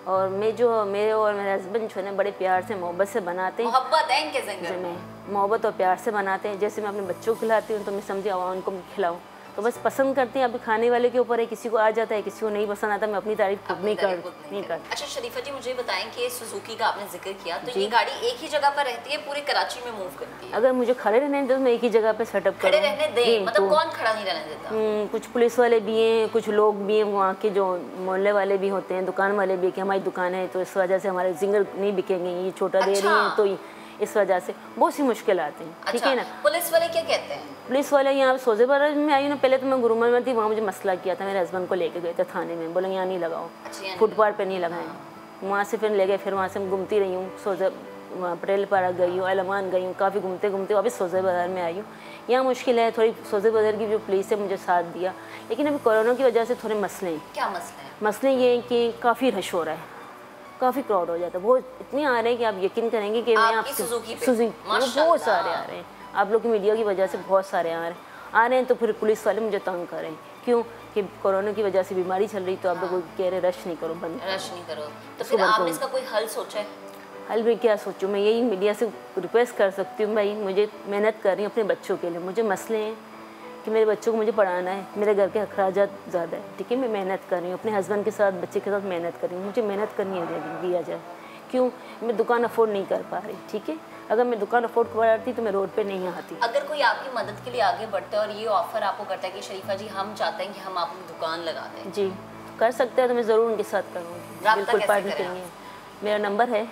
Speaker 4: और मेरे और मेरे हस्बैंड जो है बड़े प्यार से मोहब्बत से बनाते हैं।
Speaker 3: मोहब्बत है इनके ज़िंगर में?
Speaker 4: मोहब्बत और प्यार से बनाते हैं। जैसे मैं अपने बच्चों को खिलाती हूँ तो मैं समझी उनको खिलाऊँ, तो बस पसंद करते हैं। अभी खाने वाले के ऊपर है, किसी को आ जाता है, किसी को नहीं पसंद आता। मैं अपनी तारीफ खुद नहीं कर।
Speaker 3: अच्छा शरीफा जी, मुझे बताएं कि सुजुकी का आपने जिक्र किया, तो ये गाड़ी एक ही जगह पर रहती है, पूरे कराची में मूव करती है?
Speaker 4: अगर मुझे खड़े रहने तो मैं एक ही जगह पे सेटअप करूँ।
Speaker 3: खड़े रहने दें मतलब कौन खड़ा नहीं रहने देता?
Speaker 4: कुछ पुलिस वाले भी हैं, कुछ लोग भी हैं, वहाँ के जो मोहल्ले वाले भी होते हैं, दुकान वाले भी, कि हमारी दुकान है तो इस वजह से हमारे जिंगर नहीं बिकेंगे, ये छोटा दे रही हैं, तो इस वजह से बहुत सी मुश्किल आती हैं। ठीक है ना।
Speaker 3: पुलिस वाले क्या कहते हैं?
Speaker 4: पुलिस वाले यहाँ सोजे बाजार में आई ना, पहले तो मैं गुरुमल में थी, वहाँ मुझे मसला किया था। मेरे हस्बैंड को लेके गए थे थाने में, बोले यहाँ नहीं लगाओ, फुटपाथ पे नहीं लगाएं। वहाँ से फिर ले गए, फिर वहाँ से मैं घूमती रही हूँ, सोजे पटेल पार्क गई हूँ, अलमान गई हूँ, काफ़ी घूमते घूमते वापस सोजे बाज़ार में आई हूँ। यहाँ मुश्किल है थोड़ी, सोजे बाज़ार की जो पुलिस है मुझे साथ दिया, लेकिन अभी कोरोना की वजह से थोड़े मसले हैं।
Speaker 3: क्या मसले हैं?
Speaker 4: मसले ये हैं कि काफ़ी रश हो रहा है, काफ़ी क्राउड हो जाता है, बहुत इतने आ रहे हैं कि आप यकीन करेंगे कि मैं आपकी बहुत सारे आ रहे हैं। आप लोग की मीडिया की वजह से बहुत सारे आ रहे हैं, तो फिर पुलिस वाले मुझे तंग कर रहे हैं। क्यों कि कोरोना की वजह से बीमारी चल रही, तो आप लोग कह रहे रश नहीं करो,
Speaker 3: रश नहीं करो। तो फिर आपने इसका कोई हल सोचा है?
Speaker 4: हल भी क्या सोचूं, मैं यही मीडिया से रिक्वेस्ट कर सकती हूँ, भाई मुझे मेहनत कर रही हूँ अपने बच्चों के लिए, मुझे मसले हैं कि मेरे बच्चों को मुझे पढ़ाना है, मेरे घर के अखराजात ज़्यादा है, ठीक है। मैं मेहनत कर रही हूँ अपने हस्बैंड के साथ, बच्चे के साथ मेहनत कर रही हूँ, मुझे मेहनत करनी है, दिया जाए। क्यों, मैं दुकान अफोर्ड नहीं कर पा रही, ठीक है। अगर मैं दुकान अफोर्ड करती तो मैं रोड पे नहीं आती।
Speaker 3: अगर कोई आपकी मदद के लिए आगे बढ़ता है और ये ऑफर आपको करता है कि शरीफा जी हम चाहते हैं कि हम आपकी दुकान लगा दें,
Speaker 4: जी कर सकते हैं, तो मैं ज़रूर उनके साथ करूँगी, बिल्कुल पार्टी करेंगे। मेरा नंबर है,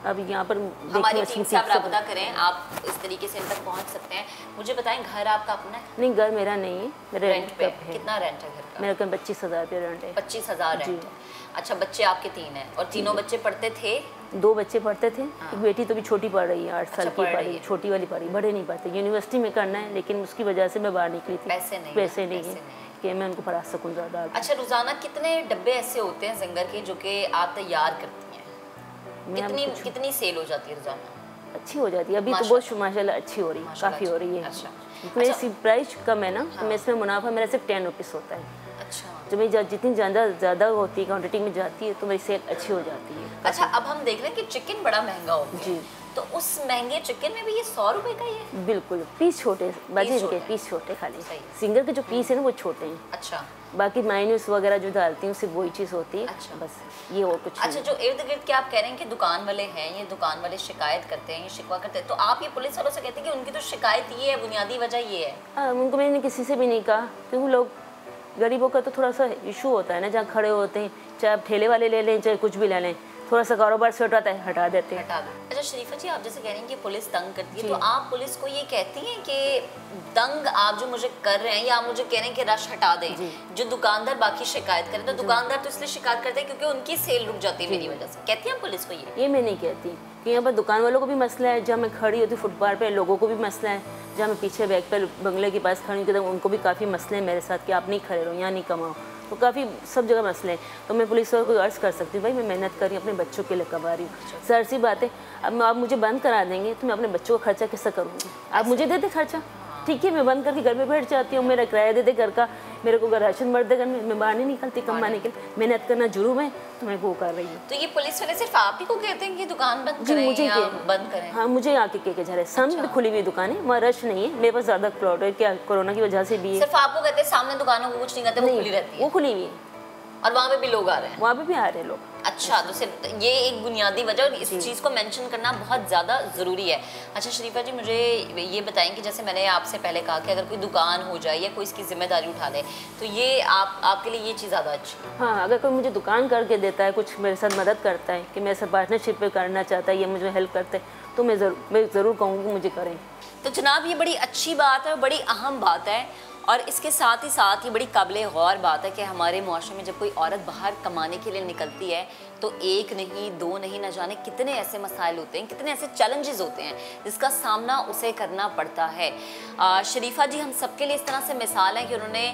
Speaker 4: अब यहाँ पर
Speaker 3: हमारी टीम से आप रब्ता करें, आप इस तरीके से इन तक पहुँच सकते हैं। मुझे बताएं, घर आपका अपना है?
Speaker 4: नहीं, घर मेरा नहीं है, मेरे
Speaker 3: रेंट पे है। कितना रेंट है घर का?
Speaker 4: मेरे को 25,000 रुपये रेंट है।
Speaker 3: 25,000 रेंट है। अच्छा, बच्चे आपके 3 हैं और तीनों बच्चे पढ़ते थे?
Speaker 4: 2 बच्चे पढ़ते थे, एक बेटी तो भी छोटी पढ़ रही है, 8 साल की पढ़ रही है, छोटी वाली पढ़ रही, बड़े नहीं पढ़ते। यूनिवर्सिटी में करना है, लेकिन उसकी वजह से मैं बाहर निकली थी, पैसे नहीं है कि मैं उनको पढ़ा सकूँ ज़्यादा।
Speaker 3: अच्छा, रोज़ाना कितने डब्बे ऐसे होते हैं जिंगर के जो कि आप तैयार करती हैं? कितनी सेल हो जाती है रोज़ाना?
Speaker 4: अच्छी हो जाती है। अभी तो बहुत माशाल्लाह अच्छी हो रही है, काफ़ी हो रही है। मेरी प्राइस कम है ना, तो मैं इसमें मुनाफा मेरा सिर्फ 10 रुपीज़ होता है। जब मैं जितनी ज़्यादा होती है क्वान्टिटी में जाती है तो मेरी सेल अच्छी हो जाती है।
Speaker 3: अच्छा, अब हम देख रहे हैं कि चिकन बड़ा महंगा हो गया जी, तो उस महंगे चिकन में भी ये 100 रुपए का ही है? बिल्कुल, पीस छोटे बाजी, इनके पीस छोटे, खाली सिंगर के जो पीस है ना वो छोटे हैं। अच्छा, बाकी माइनस वगैरह जो डालती हूँ सिर्फ वही चीज़ होती है। अच्छा, बस ये और कुछ। अच्छा, जो इर्द गिर्द के आप कह रहे हैं कि दुकान वाले हैं, ये दुकान वाले शिकायत करते हैं, ये शिकवा करते हैं, तो आप ये पुलिस वालों से कहते हैं कि उनकी तो शिकायत ये है, बुनियादी वजह ये है?
Speaker 4: उनको मैंने किसी से भी नहीं कहा, क्योंकि लोग गरीबों का तो थोड़ा सा इशू होता है ना, जहाँ खड़े होते हैं, चाहे आप ठेले वाले ले लें चाहे कुछ भी ले लें, थोड़ा सा कारोबार से हटाता है, हटा देते हैं।
Speaker 3: अच्छा शरीफा जी, आप जैसे कह रही हैं कि पुलिस तंग करती है, तो आप पुलिस को ये कहती हैं कि तंग आप जो मुझे कर रहे हैं या आप मुझे कह रहे हैं कि रश हटा दें, जो दुकानदार बाकी शिकायत करें, तो दुकानदार तो इसलिए शिकायत करते हैं क्योंकि उनकी सेल रुक जाती है मेरी वजह से, कहती हैं पुलिस को?
Speaker 4: ये मैं नहीं कहती, कि यहाँ पर दुकान वालों को भी मसला है, जहाँ मैं खड़ी होती फुटपाथ पे लोगों को भी मसला है, जहाँ मैं पीछे बैग पर बंगले के पास खड़ी होती उनको भी काफ़ी मसले हैं मेरे साथ कि आप नहीं खड़े रहो, यहाँ नहीं कमाओ, तो काफ़ी सब जगह मसले हैं। तो मैं पुलिस वालों को अर्ज़ कर सकती हूँ, भाई मैं मेहनत कर रही हूँ, अपने बच्चों के लिए कमा रही हूँ, सर सी बात है, अब आप मुझे बंद करा देंगे तो मैं अपने बच्चों का खर्चा कैसे करूँगी? आप मुझे दे दे खर्चा, ठीक है, मैं बंद करके घर में बैठ जाती हूँ, मेरा किराया दे दे घर का, मेरे को राशन बढ़ दे घर में, मैं बाहर नहीं निकलती कमाने के लिए, मेहनत करना जुर्म है, तो मैं वो कर रही हूँ।
Speaker 3: तो ये पुलिस वाले सिर्फ आप ही को कहते हैं कि दुकान बंद करें या बंद करें?
Speaker 4: हाँ, मुझे आके कह के जा रहे हैं, सामने खुली हुई दुकान है, वहाँ रश नहीं है, मेरे पास ज़्यादा प्लॉट है, क्या कोरोना की वजह से भी है।
Speaker 3: सिर्फ आपको कहते हैं, सामने दुकानों को कुछ नहीं कहते, वो खुली रहती है?
Speaker 4: वो खुली हुई है,
Speaker 3: और वहाँ पे भी लोग आ रहे हैं?
Speaker 4: वहाँ पे भी आ रहे हैं लोग।
Speaker 3: अच्छा, तो सिर्फ ये एक बुनियादी वजह, और इस चीज़ को मेंशन करना बहुत ज़्यादा ज़रूरी है। अच्छा शरीफा जी, मुझे ये बताएं कि जैसे मैंने आपसे पहले कहा कि अगर कोई दुकान हो जाए या कोई इसकी जिम्मेदारी उठा ले, तो ये आपके लिए ये चीज़ ज़्यादा अच्छी है?
Speaker 4: हाँ, अगर कोई मुझे दुकान करके देता है, कुछ मेरे साथ मदद करता है, कि मेरे साथ पार्टनरशिप पे करना चाहता है या मुझे हेल्प करता है, तो मैं ज़रूर कहूँगी मुझे करें।
Speaker 3: तो जनाब, ये बड़ी अच्छी बात है, बड़ी अहम बात है, और इसके साथ ही साथ ये बड़ी काबिल गौर बात है कि हमारे मुआशरे में जब कोई औरत बाहर कमाने के लिए निकलती है तो एक नहीं, दो नहीं, न जाने कितने ऐसे मसाइल होते हैं, कितने ऐसे चैलेंजेस होते हैं जिसका सामना उसे करना पड़ता है। शरीफा जी हम सबके लिए इस तरह से मिसाल है कि उन्होंने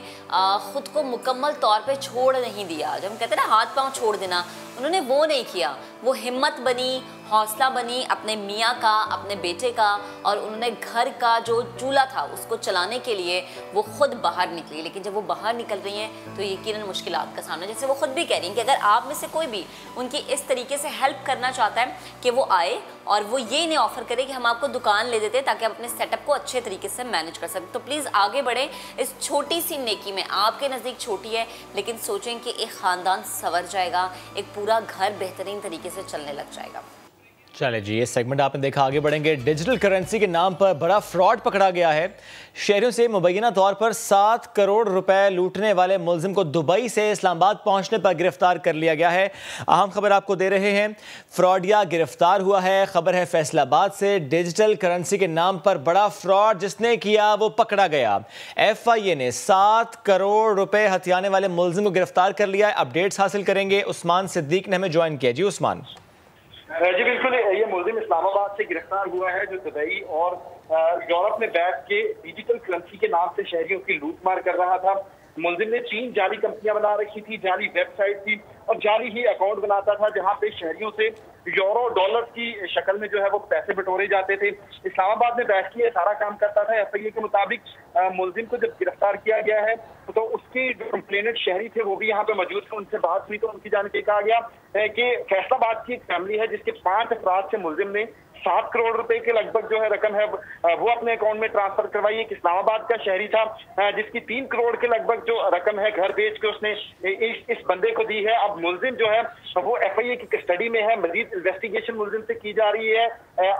Speaker 3: ख़ुद को मुकम्मल तौर पे छोड़ नहीं दिया। जब हम कहते हैं ना हाथ पांव छोड़ देना, उन्होंने वो नहीं किया, वो हिम्मत बनी, हौसला बनी अपने मियाँ का, अपने बेटे का, और उन्होंने घर का जो चूल्हा था उसको चलाने के लिए वो खुद बाहर निकली। लेकिन जब वो बाहर निकल रही हैं तो यकीनन मुश्किलात का सामना, जैसे वो खुद भी कह रही हैं कि अगर आप में से कोई भी उनकी इस तरीके से हेल्प करना चाहता है कि वो आए और वो ये नहीं ऑफर करे कि हम आपको दुकान ले देते हैं ताकि आप अपने सेटअप को अच्छे तरीके से मैनेज कर सकें, तो प्लीज़ आगे बढ़ें इस छोटी सी नेकी में। आपके नज़दीक छोटी है, लेकिन सोचें कि एक ख़ानदान संवर जाएगा, एक पूरा घर बेहतरीन तरीके से चलने लग जाएगा।
Speaker 1: चले जी, ये सेगमेंट आपने देखा, आगे बढ़ेंगे। डिजिटल करेंसी के नाम पर बड़ा फ्रॉड पकड़ा गया है। शहरियों से मुबैना तौर पर 7 करोड़ रुपए लूटने वाले मुलजिम को दुबई से इस्लामाबाद पहुंचने पर गिरफ्तार कर लिया गया है। अहम खबर आपको दे रहे हैं, फ्रॉडिया गिरफ्तार हुआ है। खबर है फैसलाबाद से, डिजिटल करेंसी के नाम पर बड़ा फ्रॉड जिसने किया वो पकड़ा गया। FIA ने 7 करोड़ रुपए हथियाने वाले मुलजिम को गिरफ्तार कर लिया है। अपडेट्स हासिल करेंगे, उस्मान सिद्दीक ने हमें ज्वाइन किया। जी उस्मान।
Speaker 5: जी बिल्कुल, ये मुलजिम इस्लामाबाद से गिरफ्तार हुआ है जो दुबई और यूरोप में बैठ के डिजिटल करेंसी के नाम से शहरियों की लूटमार कर रहा था। मुलजिम ने 3 जाली कंपनियां बना रखी थी, जाली वेबसाइट थी और जाली ही अकाउंट बनाता था जहां पे शहरियों से यूरो डॉलर की शक्ल में जो है वो पैसे बटोरे जाते थे। इस्लामाबाद में बैठ के सारा काम करता था। FIA के मुताबिक मुलजिम को जब गिरफ्तार किया गया है तो उसके जो कंप्लेनेंट शहरी थे वो भी यहाँ पे मौजूद थे, उनसे बात हुई तो उनकी जान के कहा गया कि फैसलाबाद की एक फैमिली है जिसके 5 अफराद से मुलजिम ने 7 करोड़ रुपए के लगभग जो है रकम है वो अपने अकाउंट में ट्रांसफर करवाई। एक इस्लामाबाद का शहरी था जिसकी 3 करोड़ के लगभग जो रकम है घर बेच के उसने इस बंदे को दी है। अब मुलजिम जो है वो FIA की कस्टडी में है, मजीद इन्वेस्टिगेशन मुलजिम से की जा रही है।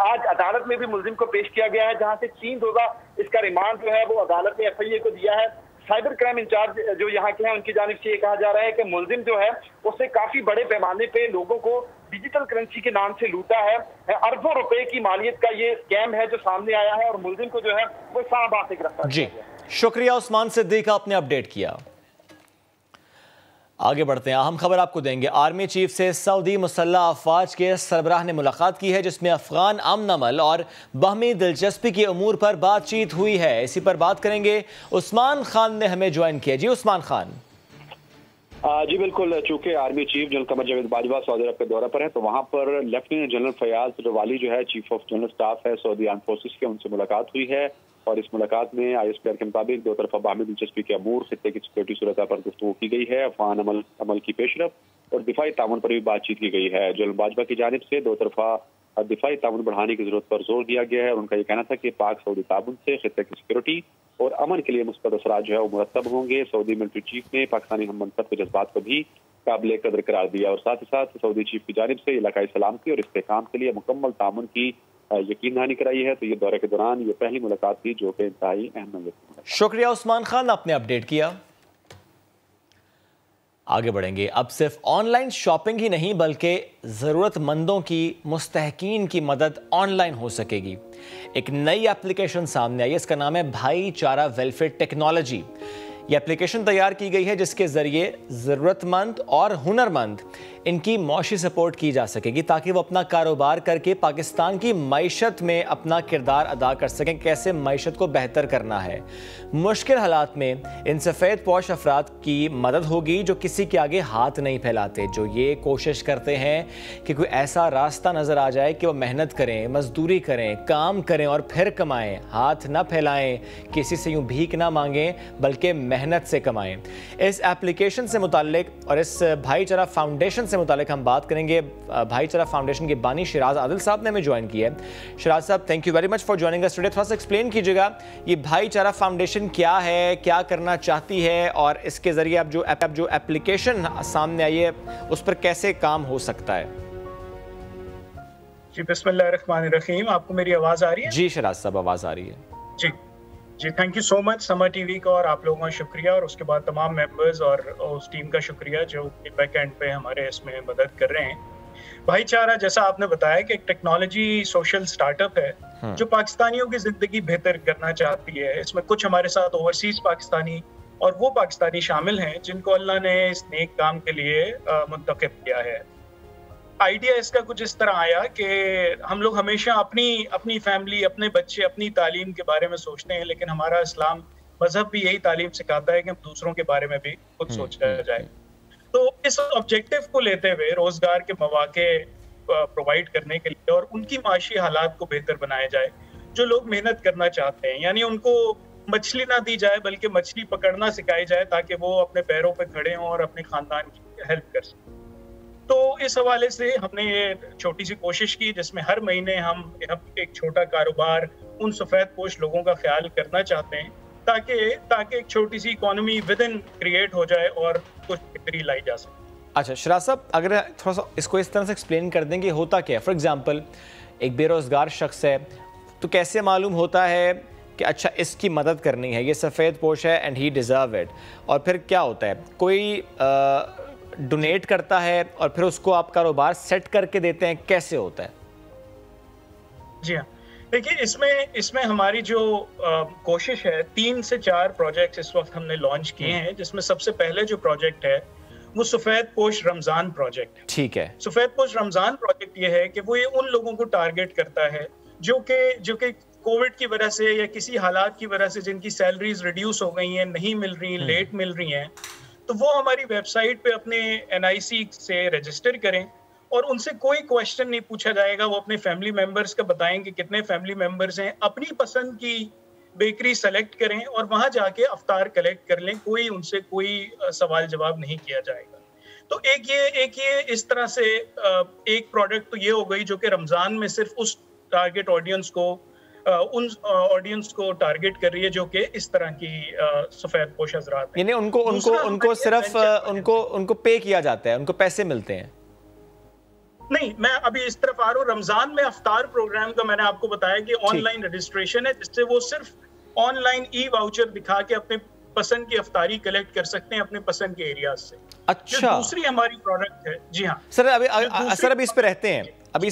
Speaker 5: आज अदालत में भी मुलजिम को पेश किया गया है जहाँ से 3 रोजा इसका रिमांड जो है वो अदालत ने FIA को दिया है। साइबर क्राइम इंचार्ज जो यहाँ के हैं उनकी जानिब से ये कहा जा रहा है कि मुलजिम जो है उससे काफी बड़े पैमाने पे लोगों को डिजिटल करेंसी के नाम से लूटा है। अरबों रुपए की मालियत का ये स्कैम है जो सामने आया है और मुलजिम को जो है वो इस्लामाबाद से गिरफ्तार किया गया है।
Speaker 1: शुक्रिया उस्मान सिद्दीक, आपने अपडेट किया। आगे बढ़ते हैं, अहम खबर आपको देंगे। आर्मी चीफ से सऊदी मुसल्लह अफवाज के सरबराह ने मुलाकात की है जिसमें अफगान अमन अमल और बाहमी दिलचस्पी के अमूर पर बातचीत हुई है। इसी पर बात करेंगे, उस्मान खान ने हमें ज्वाइन किया। जी उस्मान खान।
Speaker 6: जी बिल्कुल, चूंकि army chief general Qamar Javed Bajwa Saudi अरब के दौरे पर है, तो वहाँ पर लेफ्टिनेंट जनरल फयाज रवाली जो है चीफ ऑफ जनरल स्टाफ है सऊदी आर्म फोर्सेस के, उनसे मुलाकात हुई है। और इस मुलाकात में ISPR के मुताबिक दो तरफा बाहमी दिलचस्पी के अमूर, खित्ते की सिक्योरिटी सूरत पर गुफ्तगू की गई है, अफगान अमल की पेशरफ और दिफाई ताउन पर भी बातचीत की गई है। जनरल बाजवा की जानिब से दो तरफा दिफाई ताउन बढ़ाने की जरूरत पर जोर दिया गया है और उनका ये कहना था कि पाक सऊदी ताउन से खित्ते की सिक्योरिटी और अमन के लिए मुस्बत असरात जो है वो मुरतब होंगे। सऊदी मिलिट्री चीफ ने पाकिस्तानी हम मनसब के जज्बात को भी काबिल कदर करार दिया और साथ ही साथ सऊदी चीफ की जानिब से इलाकाई सलामती और इस्तेहकाम के लिए मुकम्मल ताउन की यकीन दहानी कराई है। तो ये दौरे के दौरान ये पहली मुलाकात थी जो कि इंतहाई अहम है।
Speaker 1: शुक्रिया उस्मान खान, आपने अपडेट किया। आगे बढ़ेंगे। अब सिर्फ ऑनलाइन शॉपिंग ही नहीं बल्कि ज़रूरतमंदों की मुस्तहकीन की मदद ऑनलाइन हो सकेगी। एक नई एप्लीकेशन सामने आई है, इसका नाम है भाईचारा वेलफेयर टेक्नोलॉजी। ये एप्लीकेशन तैयार की गई है जिसके ज़रिए ज़रूरतमंद और हुनरमंद इनकी मौशी सपोर्ट की जा सकेगी ताकि वो अपना कारोबार करके पाकिस्तान की मईशत में अपना किरदार अदा कर सकें, कैसे मईशत को बेहतर करना है। मुश्किल हालात में इन सफ़ेद पोश अफराद की मदद होगी जो किसी के आगे हाथ नहीं फैलाते, जो ये कोशिश करते हैं कि कोई ऐसा रास्ता नज़र आ जाए कि वो मेहनत करें, मजदूरी करें, काम करें और फिर कमाएं, हाथ ना फैलाएं, किसी से यूँ भीख ना मांगें बल्कि मेहनत से कमाएं। इस एप्लीकेशन से मुताल्लिक और इस भाईचारा फाउंडेशन से मुताल्लिक हम बात करेंगे। भाईचारा फाउंडेशन के बानी शिराज आदिल साहब ने हमें ज्वाइन किया है। शिराज साहब, thank you very much for joining us today. थोड़ा सा एक्सप्लेन कीजिएगा ये भाईचारा फाउंडेशन क्या है, क्या करना चाहती है और इसके जरिए अब जो एप्लीकेशन सामने आई है उस पर कैसे काम हो सकता है।
Speaker 22: जी बिस्मिल्लाहिर्रहमानिर्रहीम, आपको मेरी आवाज आ रही है?
Speaker 1: जी शिराज साहब, आवाज आ रही है।
Speaker 22: जी थैंक यू सो मच समा टीवी का और आप लोगों का शुक्रिया और उसके बाद तमाम मेंबर्स और उस टीम का शुक्रिया जो बैक एंड पे हमारे इसमें मदद कर रहे हैं। भाईचारा, जैसा आपने बताया, कि एक टेक्नोलॉजी सोशल स्टार्टअप है जो पाकिस्तानियों की जिंदगी बेहतर करना चाहती है। इसमें कुछ हमारे साथ ओवरसीज पाकिस्तानी और वो पाकिस्तानी शामिल हैं जिनको अल्लाह ने इस नेक काम के लिए मुंतखब किया है। आइडिया इसका कुछ इस तरह आया कि हम लोग हमेशा अपनी फैमिली, अपने बच्चे, अपनी तालीम के बारे में सोचते हैं, लेकिन हमारा इस्लाम मजहब भी यही तालीम सिखाता है कि हम दूसरों के बारे में भी खुद सोचा जाए। तो इस ऑब्जेक्टिव को लेते हुए रोजगार के मौके प्रोवाइड करने के लिए और उनकी माशी हालात को बेहतर बनाया जाए, जो लोग मेहनत करना चाहते हैं, यानी उनको मछली ना दी जाए बल्कि मछली पकड़ना सिखाई जाए ताकि वो अपने पैरों पे खड़े हों और अपने खानदान की हेल्प कर सकें। तो इस हवाले से हमने ये छोटी सी कोशिश की जिसमें हर महीने हम एक छोटा कारोबार उन सफ़ेद पोश लोगों का ख्याल करना चाहते हैं ताकि एक छोटी सी इकोनॉमी विद इन क्रिएट हो जाए और कुछ बेहतरी लाई जा सके।
Speaker 1: अच्छा शिराज साहब, अगर थोड़ा सा इसको इस तरह से एक्सप्लेन कर देंगे होता क्या है। फॉर एग्जांपल एक बेरोज़गार शख्स है तो कैसे मालूम होता है कि अच्छा इसकी मदद करनी है, ये सफ़ेद पोश है एंड ही डिज़र्व इट, और फिर क्या होता है, कोई डोनेट करता है और फिर उसको आप कारोबार सेट करके देते हैं, कैसे होता है?
Speaker 22: जी हाँ, देखिए इसमें हमारी जो कोशिश है, 3 से 4 प्रोजेक्ट्स इस वक्त हमने लॉन्च किए हैं, जिसमें सबसे पहले जो प्रोजेक्ट है वो सफ़ेद पोश रमज़ान प्रोजेक्ट है।
Speaker 1: ठीक है।
Speaker 22: सफ़ेद पोश रमज़ान प्रोजेक्ट ये है कि वो ये उन लोगों को टारगेट करता है जो कि कोविड की वजह से या किसी हालात की वजह से जिनकी सैलरीज रिड्यूस हो गई हैं, नहीं मिल रही, लेट मिल रही हैं, तो वो हमारी वेबसाइट पे अपने NIC से रजिस्टर करें और उनसे कोई क्वेश्चन नहीं पूछा जाएगा। वो अपने फैमिली मेंबर्स का बताएंगे कितने फैमिली मेंबर्स हैं, अपनी पसंद की बेकरी सेलेक्ट करें और वहां जाके अफ्तार कलेक्ट कर लें, कोई उनसे कोई सवाल जवाब नहीं किया जाएगा। तो एक ये इस तरह से एक प्रोडक्ट तो ये हो गई जो कि रमज़ान में सिर्फ उस टारगेट ऑडियंस को उन ऑडियंस को टारगेट कर रही है जो कि इस तरह की सफेद पोश हज़रात हैं।
Speaker 1: यानी उनको सिर्फ उनको पे किया जाता है, उनको पैसे मिलते हैं?
Speaker 22: नहीं, मैं अभी इस तरफ आ रहा हूँ। रमजान में अफ्तार प्रोग्राम का मैंने आपको बताया कि ऑनलाइन रजिस्ट्रेशन है, जिससे वो सिर्फ ऑनलाइन वाउचर दिखा के अपने पसंद की अफ्तारी कलेक्ट कर सकते हैं अपने पसंद के एरियाज से।
Speaker 1: अच्छा,
Speaker 22: दूसरी हमारी प्रोडक्ट है। जी हाँ
Speaker 1: सर, अभी इस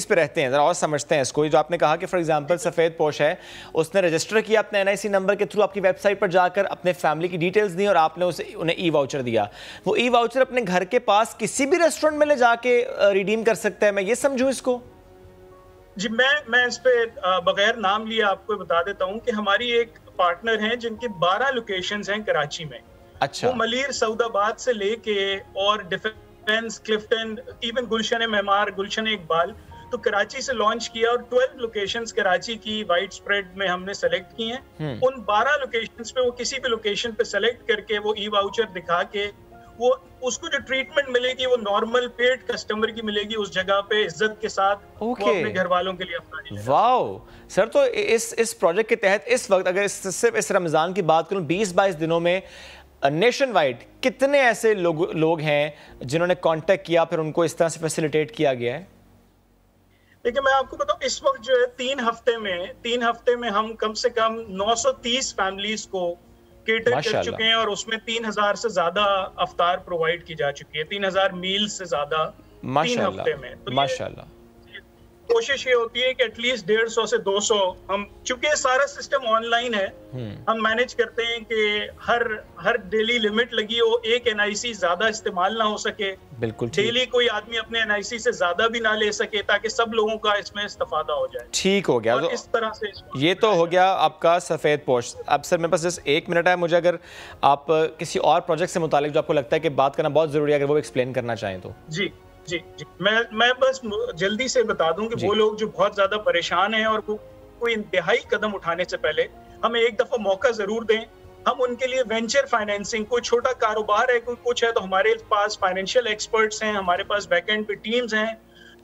Speaker 1: पे रहते हैं जरा और समझते हैं इसको। जो आपने कहा कि फॉर एग्जांपल सफ़ेद पोश है, उसने रजिस्टर किया अपने NIC नंबर के थ्रू, आपकी वेबसाइट पर जाकर अपने फैमिली की डिटेल्स दी और आपने उन्हें वाउचर दिया। वो वाउचर अपने घर के पास किसी भी रेस्टोरेंट में ले जाके रिडीम कर सकता है, मैं ये समझूं इसको?
Speaker 22: जी, मैं इस पे बगैर नाम लिए आपको बता देता हूँ कि हमारी एक पार्टनर हैं जिनकी 12 लोकेशंस हैं कराची में।
Speaker 1: अच्छा।
Speaker 22: वो मलीर सऊदाबाद से लेके और डिफेंस, क्लिफ्टन, इवन गुलशन मेमार, गुलशन इकबाल, तो कराची से लॉन्च किया और 12 लोकेशंस कराची की वाइड स्प्रेड में हमने सेलेक्ट की हैं। उन 12 लोकेशंस पे वो किसी भी लोकेशन पे सेलेक्ट करके वो ई वाउचर दिखा के वो उसको जो ट्रीटमेंट मिलेगी वो नॉर्मल पेड कस्टमर की मिलेगी उस जगह पे इज्जत के साथ। वो अपने घर वालों के लिए अपना।
Speaker 1: वाओ सर, तो इस प्रोजेक्ट के तहत इस वक्त अगर सिर्फ इस रमजान की बात करूं 20-22 दिनों में नेशन वाइड कितने ऐसे लोग हैं जिन्होंने कांटेक्ट किया फिर उनको इस तरह से फैसिलिटेट किया गया है?
Speaker 22: देखिए मैं आपको बताऊं, इस वक्त जो है 3 हफ्ते में हम कम से कम 930 फैमिलीज को केटर कर चुके हैं और उसमें 3000 से ज्यादा अफ्तार प्रोवाइड की जा चुकी है, 3000 मील से ज्यादा 3 हफ्ते में। तो माशाल्लाह कोशिश ये होती है कि एटलीस्ट 150 से 200 हम, चूंकि सारा सिस्टम ऑनलाइन है, हम मैनेज करते हैं कि हर डेली लिमिट लगी हो, एक एनआईसी ज्यादा इस्तेमाल ना हो सके,
Speaker 1: बिल्कुल
Speaker 22: डेली कोई आदमी अपने एनआईसी से ज्यादा भी ना ले सके ताकि सब लोगों का इसमें इस्तेफादा हो जाए।
Speaker 1: ठीक हो गया।
Speaker 22: और
Speaker 1: तो
Speaker 22: इस तरह से
Speaker 1: ये तो हो गया आपका सफेद पोश। अब सर मेरे पास जस्ट 1 मिनट है, मुझे अगर आप किसी और प्रोजेक्ट से मुतालिक जो आपको लगता है कि बात करना बहुत जरूरी है, अगर वो एक्सप्लेन करना चाहें तो।
Speaker 22: जी जी जी, मैं बस जल्दी से बता दूं कि वो लोग जो बहुत ज्यादा परेशान हैं और कोई इंतहाई कदम उठाने से पहले हमें एक दफा मौका जरूर दें। हम उनके लिए वेंचर फाइनेंसिंग, कोई छोटा कारोबार है, कोई कुछ है, तो हमारे पास फाइनेंशियल एक्सपर्ट्स हैं, हमारे पास बैकएंड पे टीम्स हैं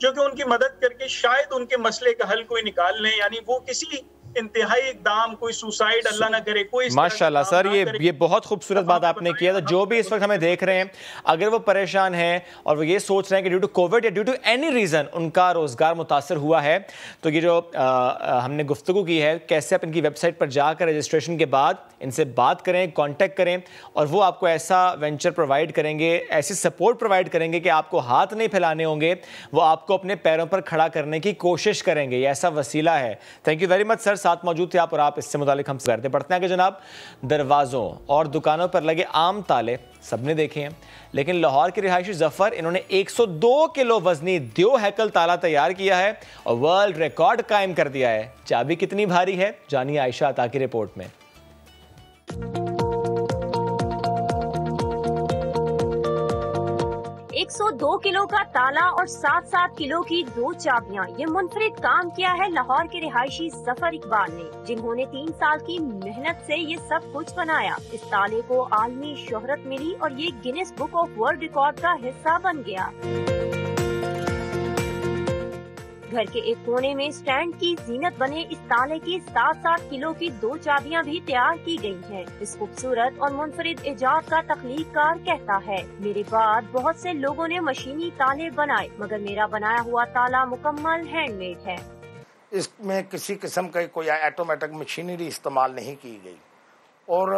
Speaker 22: जो कि उनकी मदद करके शायद उनके मसले का हल कोई निकाल लें। यानी वो किसी इंतहाई इकदाम, कोई सुसाइड अल्लाह ना करे, कोई
Speaker 1: माशाल्लाह सर, ये बहुत खूबसूरत बात आपने किया। तो जो भी इस वक्त हमें देख रहे हैं, अगर वो परेशान हैं और वो ये सोच रहे हैं कि ड्यू टू कोविड या ड्यू टू एनी रीज़न उनका रोज़गार मुतासर हुआ है, तो ये जो हमने गुफ्तगू की है, कैसे आप इनकी वेबसाइट पर जाकर रजिस्ट्रेशन के बाद इनसे बात करें, कांटेक्ट करें और वो आपको ऐसा वेंचर प्रोवाइड करेंगे, ऐसी सपोर्ट प्रोवाइड करेंगे कि आपको हाथ नहीं फैलाने होंगे, वो आपको अपने पैरों पर खड़ा करने की कोशिश करेंगे। ये ऐसा वसीला है। Thank you very much sir, साथ मौजूद थे आप और आप इससे मुतालिक हम करते पढ़ते हैं कि जनाब दरवाज़ों और दुकानों पर लगे आम ताले सबने देखे हैं, लेकिन लाहौर के रिहायशी जफर इन्होंने 102 किलो वजनी द्यो हैकल ताला तैयार किया है और वर्ल्ड रिकॉर्ड कायम कर दिया है। चाबी कितनी भारी है, जानिए आयशा अता की रिपोर्ट में।
Speaker 8: 102 किलो का ताला और 7-7 किलो की 2 चाबियां, ये मुनफरिद काम किया है लाहौर के रिहायशी जफर इकबाल ने, जिन्होंने 3 साल की मेहनत से ये सब कुछ बनाया। इस ताले को आलमी शोहरत मिली और ये Guinness book of world record का हिस्सा बन गया। घर के एक कोने में स्टैंड की जीनत बने इस ताले की 7-7 किलो की 2 चाबियां भी तैयार की गई हैं। इस खूबसूरत और मुनफरिद इजाद का तख्लीककार कहता है, मेरे बाद बहुत से लोगों ने मशीनी ताले बनाए, मगर मेरा बनाया हुआ ताला मुकम्मल हैंडमेड है।
Speaker 9: इसमें किसी किस्म का कोई ऑटोमेटिक मशीनरी इस्तेमाल नहीं की गई और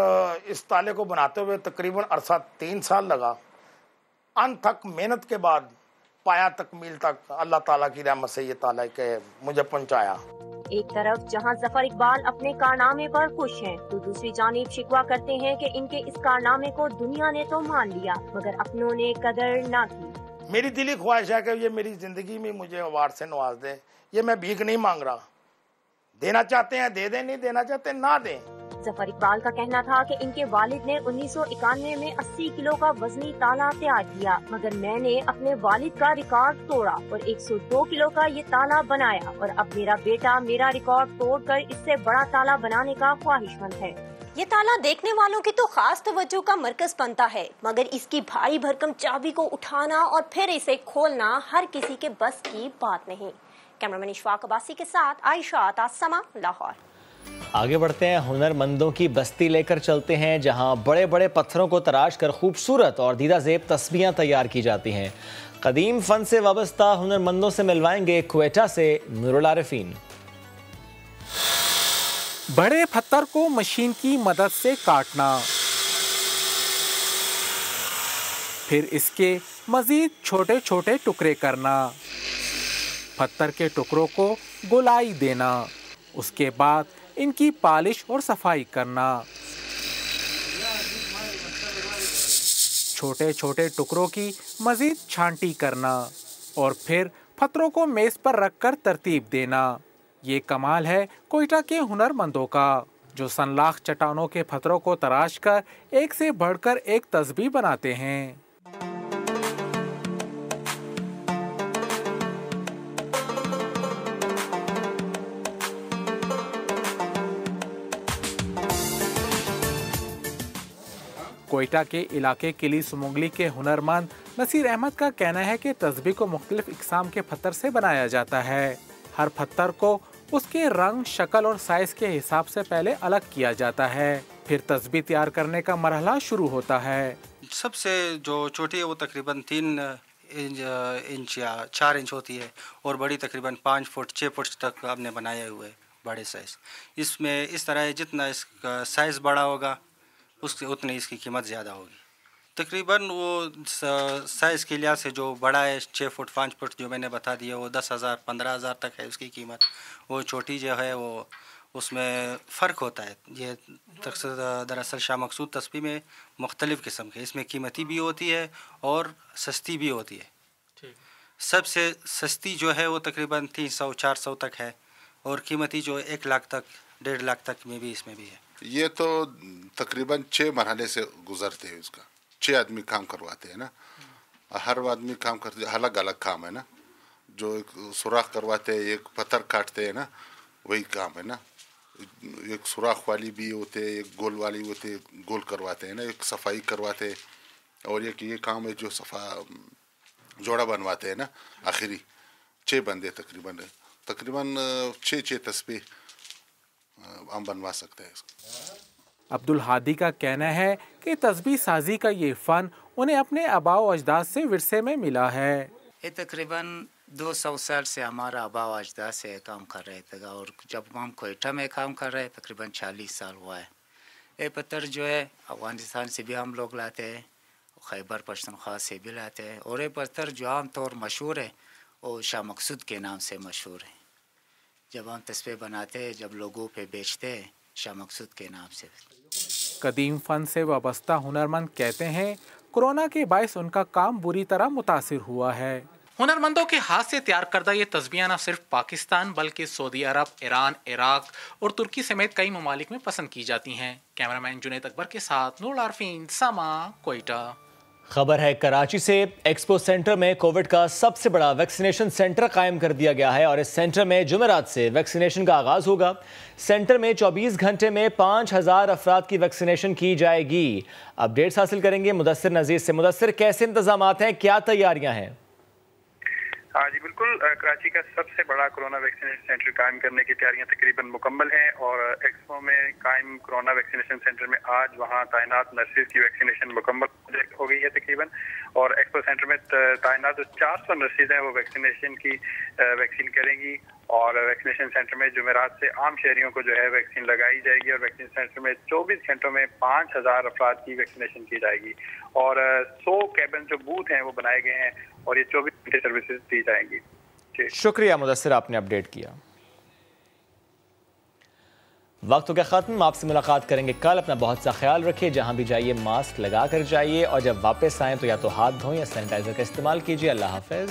Speaker 9: इस ताले को बनाते हुए तकरीबन अरसा 3 साल लगा। अनथक मेहनत के बाद पाया तकमील तक अल्लाह ताला की रहमत से ये ताला के मुझे पहुंचाया।
Speaker 8: एक तरफ जहां जफर इकबाल अपने कारनामे पर खुश हैं, तो दूसरी जानिब शिकवा करते हैं कि इनके इस कारनामे को दुनिया ने तो मान लिया मगर अपनों ने कदर ना की।
Speaker 9: मेरी दिली ख्वाहिश है कि ये मेरी जिंदगी में मुझे अवार्ड से नवाज दे। ये मैं भीख नहीं मांग रहा, देना चाहते हैं दे दें, नहीं देना चाहते ना दें।
Speaker 8: जफर इकबाल का कहना था कि इनके वालिद ने 1991 में 80 किलो का वजनी ताला तैयार किया, मगर मैंने अपने वालिद का रिकॉर्ड तोड़ा और 102 किलो का ये ताला बनाया और अब मेरा बेटा मेरा रिकॉर्ड तोड़कर इससे बड़ा ताला बनाने का ख्वाहिशमंद है।
Speaker 23: ये ताला देखने वालों की तो खास तवज्जो का मरकज बनता है, मगर इसकी भारी भरकम चाबी को उठाना और फिर इसे खोलना हर किसी के बस की बात नहीं। कैमरामैन इशफाक अब्बासी के साथ आयशा अता, समा, लाहौर।
Speaker 1: आगे बढ़ते हैं, हुनरमंदों की बस्ती लेकर चलते हैं जहां बड़े बड़े पत्थरों को तराश कर खूबसूरत और दीदा ज़ेब तस्बीहां तैयार की जाती हैं। कदीम फन से वाबस्ता हुनरमंदों से मिलवाएंगे क्वेटा से नूरुल आरिफीन।
Speaker 24: बड़े पत्थर को मशीन की मदद से काटना, फिर इसके मजीद छोटे छोटे टुकड़े करना, पत्थर के टुकड़ों को गोलाई देना, उसके बाद इनकी पॉलिश और सफाई करना, छोटे छोटे टुकड़ों की मजीद छांटी करना और फिर पत्थरों को मेज पर रखकर तरतीब देना। ये कमाल है कोयटा के हुनरमंदों का। जो सनलाख चट्टानों के पत्थरों को तराश कर एक से बढ़कर एक तस्बीह बनाते हैं। कोयटा के इलाके किली सुमुंगली के हुनरमंद नसीर अहमद का कहना है कि तस्बीह को मुख्तलिफ इकसाम के पत्थर से बनाया जाता है। हर पत्थर को उसके रंग, शक्ल और साइज के हिसाब से पहले अलग किया जाता है, फिर तस्बीह तैयार करने का मरहला शुरू होता है।
Speaker 10: सबसे जो छोटी है वो तकरीबन 3 इंच या 4 इंच होती है और बड़ी तकरीबन 5 फुट 6 फुट तक आपने बनाए हुए बड़े साइज़। इसमें इस तरह है जितना इसका साइज़ बड़ा होगा उसकी उतनी इसकी कीमत ज़्यादा होगी। तकरीबन वो साइज़ के लिहाज से जो बड़ा है 6 फुट 5 फुट जो मैंने बता दिया वो 10,000 15,000 तक है उसकी कीमत। वो छोटी जो है वो उसमें फ़र्क होता है। ये दरअसल शाह मकसूद तस्बीह में मुख्तलिफ़ किस्म के इसमें कीमती भी होती है और सस्ती भी होती है। सबसे सस्ती जो है वो तकरीबन 300-400 तक है और कीमती जो 1 लाख तक 1.5 लाख तक में भी इसमें भी है।
Speaker 11: ये तो तकरीबन 6 मरहले से गुजरते हैं। उसका 6 आदमी काम करवाते हैं ना, हर आदमी काम करते, अलग अलग काम है ना। जो एक सुराख करवाते हैं, एक पत्थर काटते हैं ना, वही काम है ना। एक सुराख वाली भी होते हैं, एक गोल वाली होते, गोल करवाते हैं ना, एक सफाई करवाते हैं और एक ये काम है जो सफा जोड़ा बनवाते हैं ना। आखिरी 6 बंदे तकरीबन 6 तस्बीह हम बनवा सकते हैं।
Speaker 24: अब्दुल हादी का कहना है कि तस्बीह साजी का ये फ़न उन्हें अपने आबाओ अजदाद से विरसे में मिला है।
Speaker 12: ये तकरीबन 200 साल से हमारा आबाओ अजदाद से काम कर रहे थे और जब हम कोयटा में काम कर रहे हैं तकरीबन 40 साल हुआ है। ये पत्थर जो है अफगानिस्तान से भी हम लोग लाते हैं, खैबर पख्तूनख्वा से भी लाते हैं और ये पत्थर जो आम तौर मशहूर है वो शाह मकसूद के नाम से मशहूर है। जब हम तस्बीह बनाते हैं, जब लोगों पे बेचते हैं, शाह मकसूद के नाम से।
Speaker 24: कदीम फ़न से वाबस्ता हुनरमंद कहते हैं कोरोना के बायस उनका काम बुरी तरह मुतासिर हुआ है। हुनरमंदों के हाथ से तैयार करदा ये तस्बीह न सिर्फ पाकिस्तान बल्कि सऊदी अरब, ईरान, इराक और तुर्की समेत कई ममालिक में पसंद की जाती हैं। कैमरामैन जुनैद अकबर के साथ नूर आरफीन, समा, कोयटा।
Speaker 1: खबर है कराची से। एक्सपो सेंटर में कोविड का सबसे बड़ा वैक्सीनेशन सेंटर कायम कर दिया गया है और इस सेंटर में जुमेरात से वैक्सीनेशन का आगाज होगा। सेंटर में 24 घंटे में 5,000 अफराद की वैक्सीनेशन की जाएगी। अपडेट्स हासिल करेंगे मुदस्सिर नज़ीर से। मुदस्सिर, कैसे इंतजामात हैं, क्या तैयारियां हैं?
Speaker 13: हाँ जी बिल्कुल, कराची का सबसे बड़ा कोरोना वैक्सीनेशन सेंटर कायम करने की तैयारियां तकरीबन मुकम्मल हैं और एक्सपो में कायम कोरोना वैक्सीनेशन सेंटर में आज वहां तैनात नर्सेज की वैक्सीनेशन मुकम्मल हो गई है तकरीबन। और एक्सपो सेंटर में तैनात जो 400 नर्सेज हैं वो वैक्सीनेशन की वैक्सीन करेंगी और वैक्सीनेशन सेंटर में जुमेरात से आम शहरियों को जो है वैक्सीन लगाई जाएगी और वैक्सीनेशन सेंटर में 24 घंटों में 5,000 अफराद की वैक्सीनेशन की जाएगी और 100 कैबिन जो बूथ हैं वो बनाए गए हैं और ये 24 घंटे सर्विसेज दी जाएंगी।
Speaker 1: शुक्रिया मुदस्सिर, आपने अपडेट किया। वक्त हो गया खत्म, आपसे मुलाकात करेंगे कल। अपना बहुत सा ख्याल रखिए, जहां भी जाइए मास्क लगा कर जाइए और जब वापस आएँ तो या तो हाथ धोएं या सैनिटाइजर का इस्तेमाल कीजिए। अल्लाह हाफिज।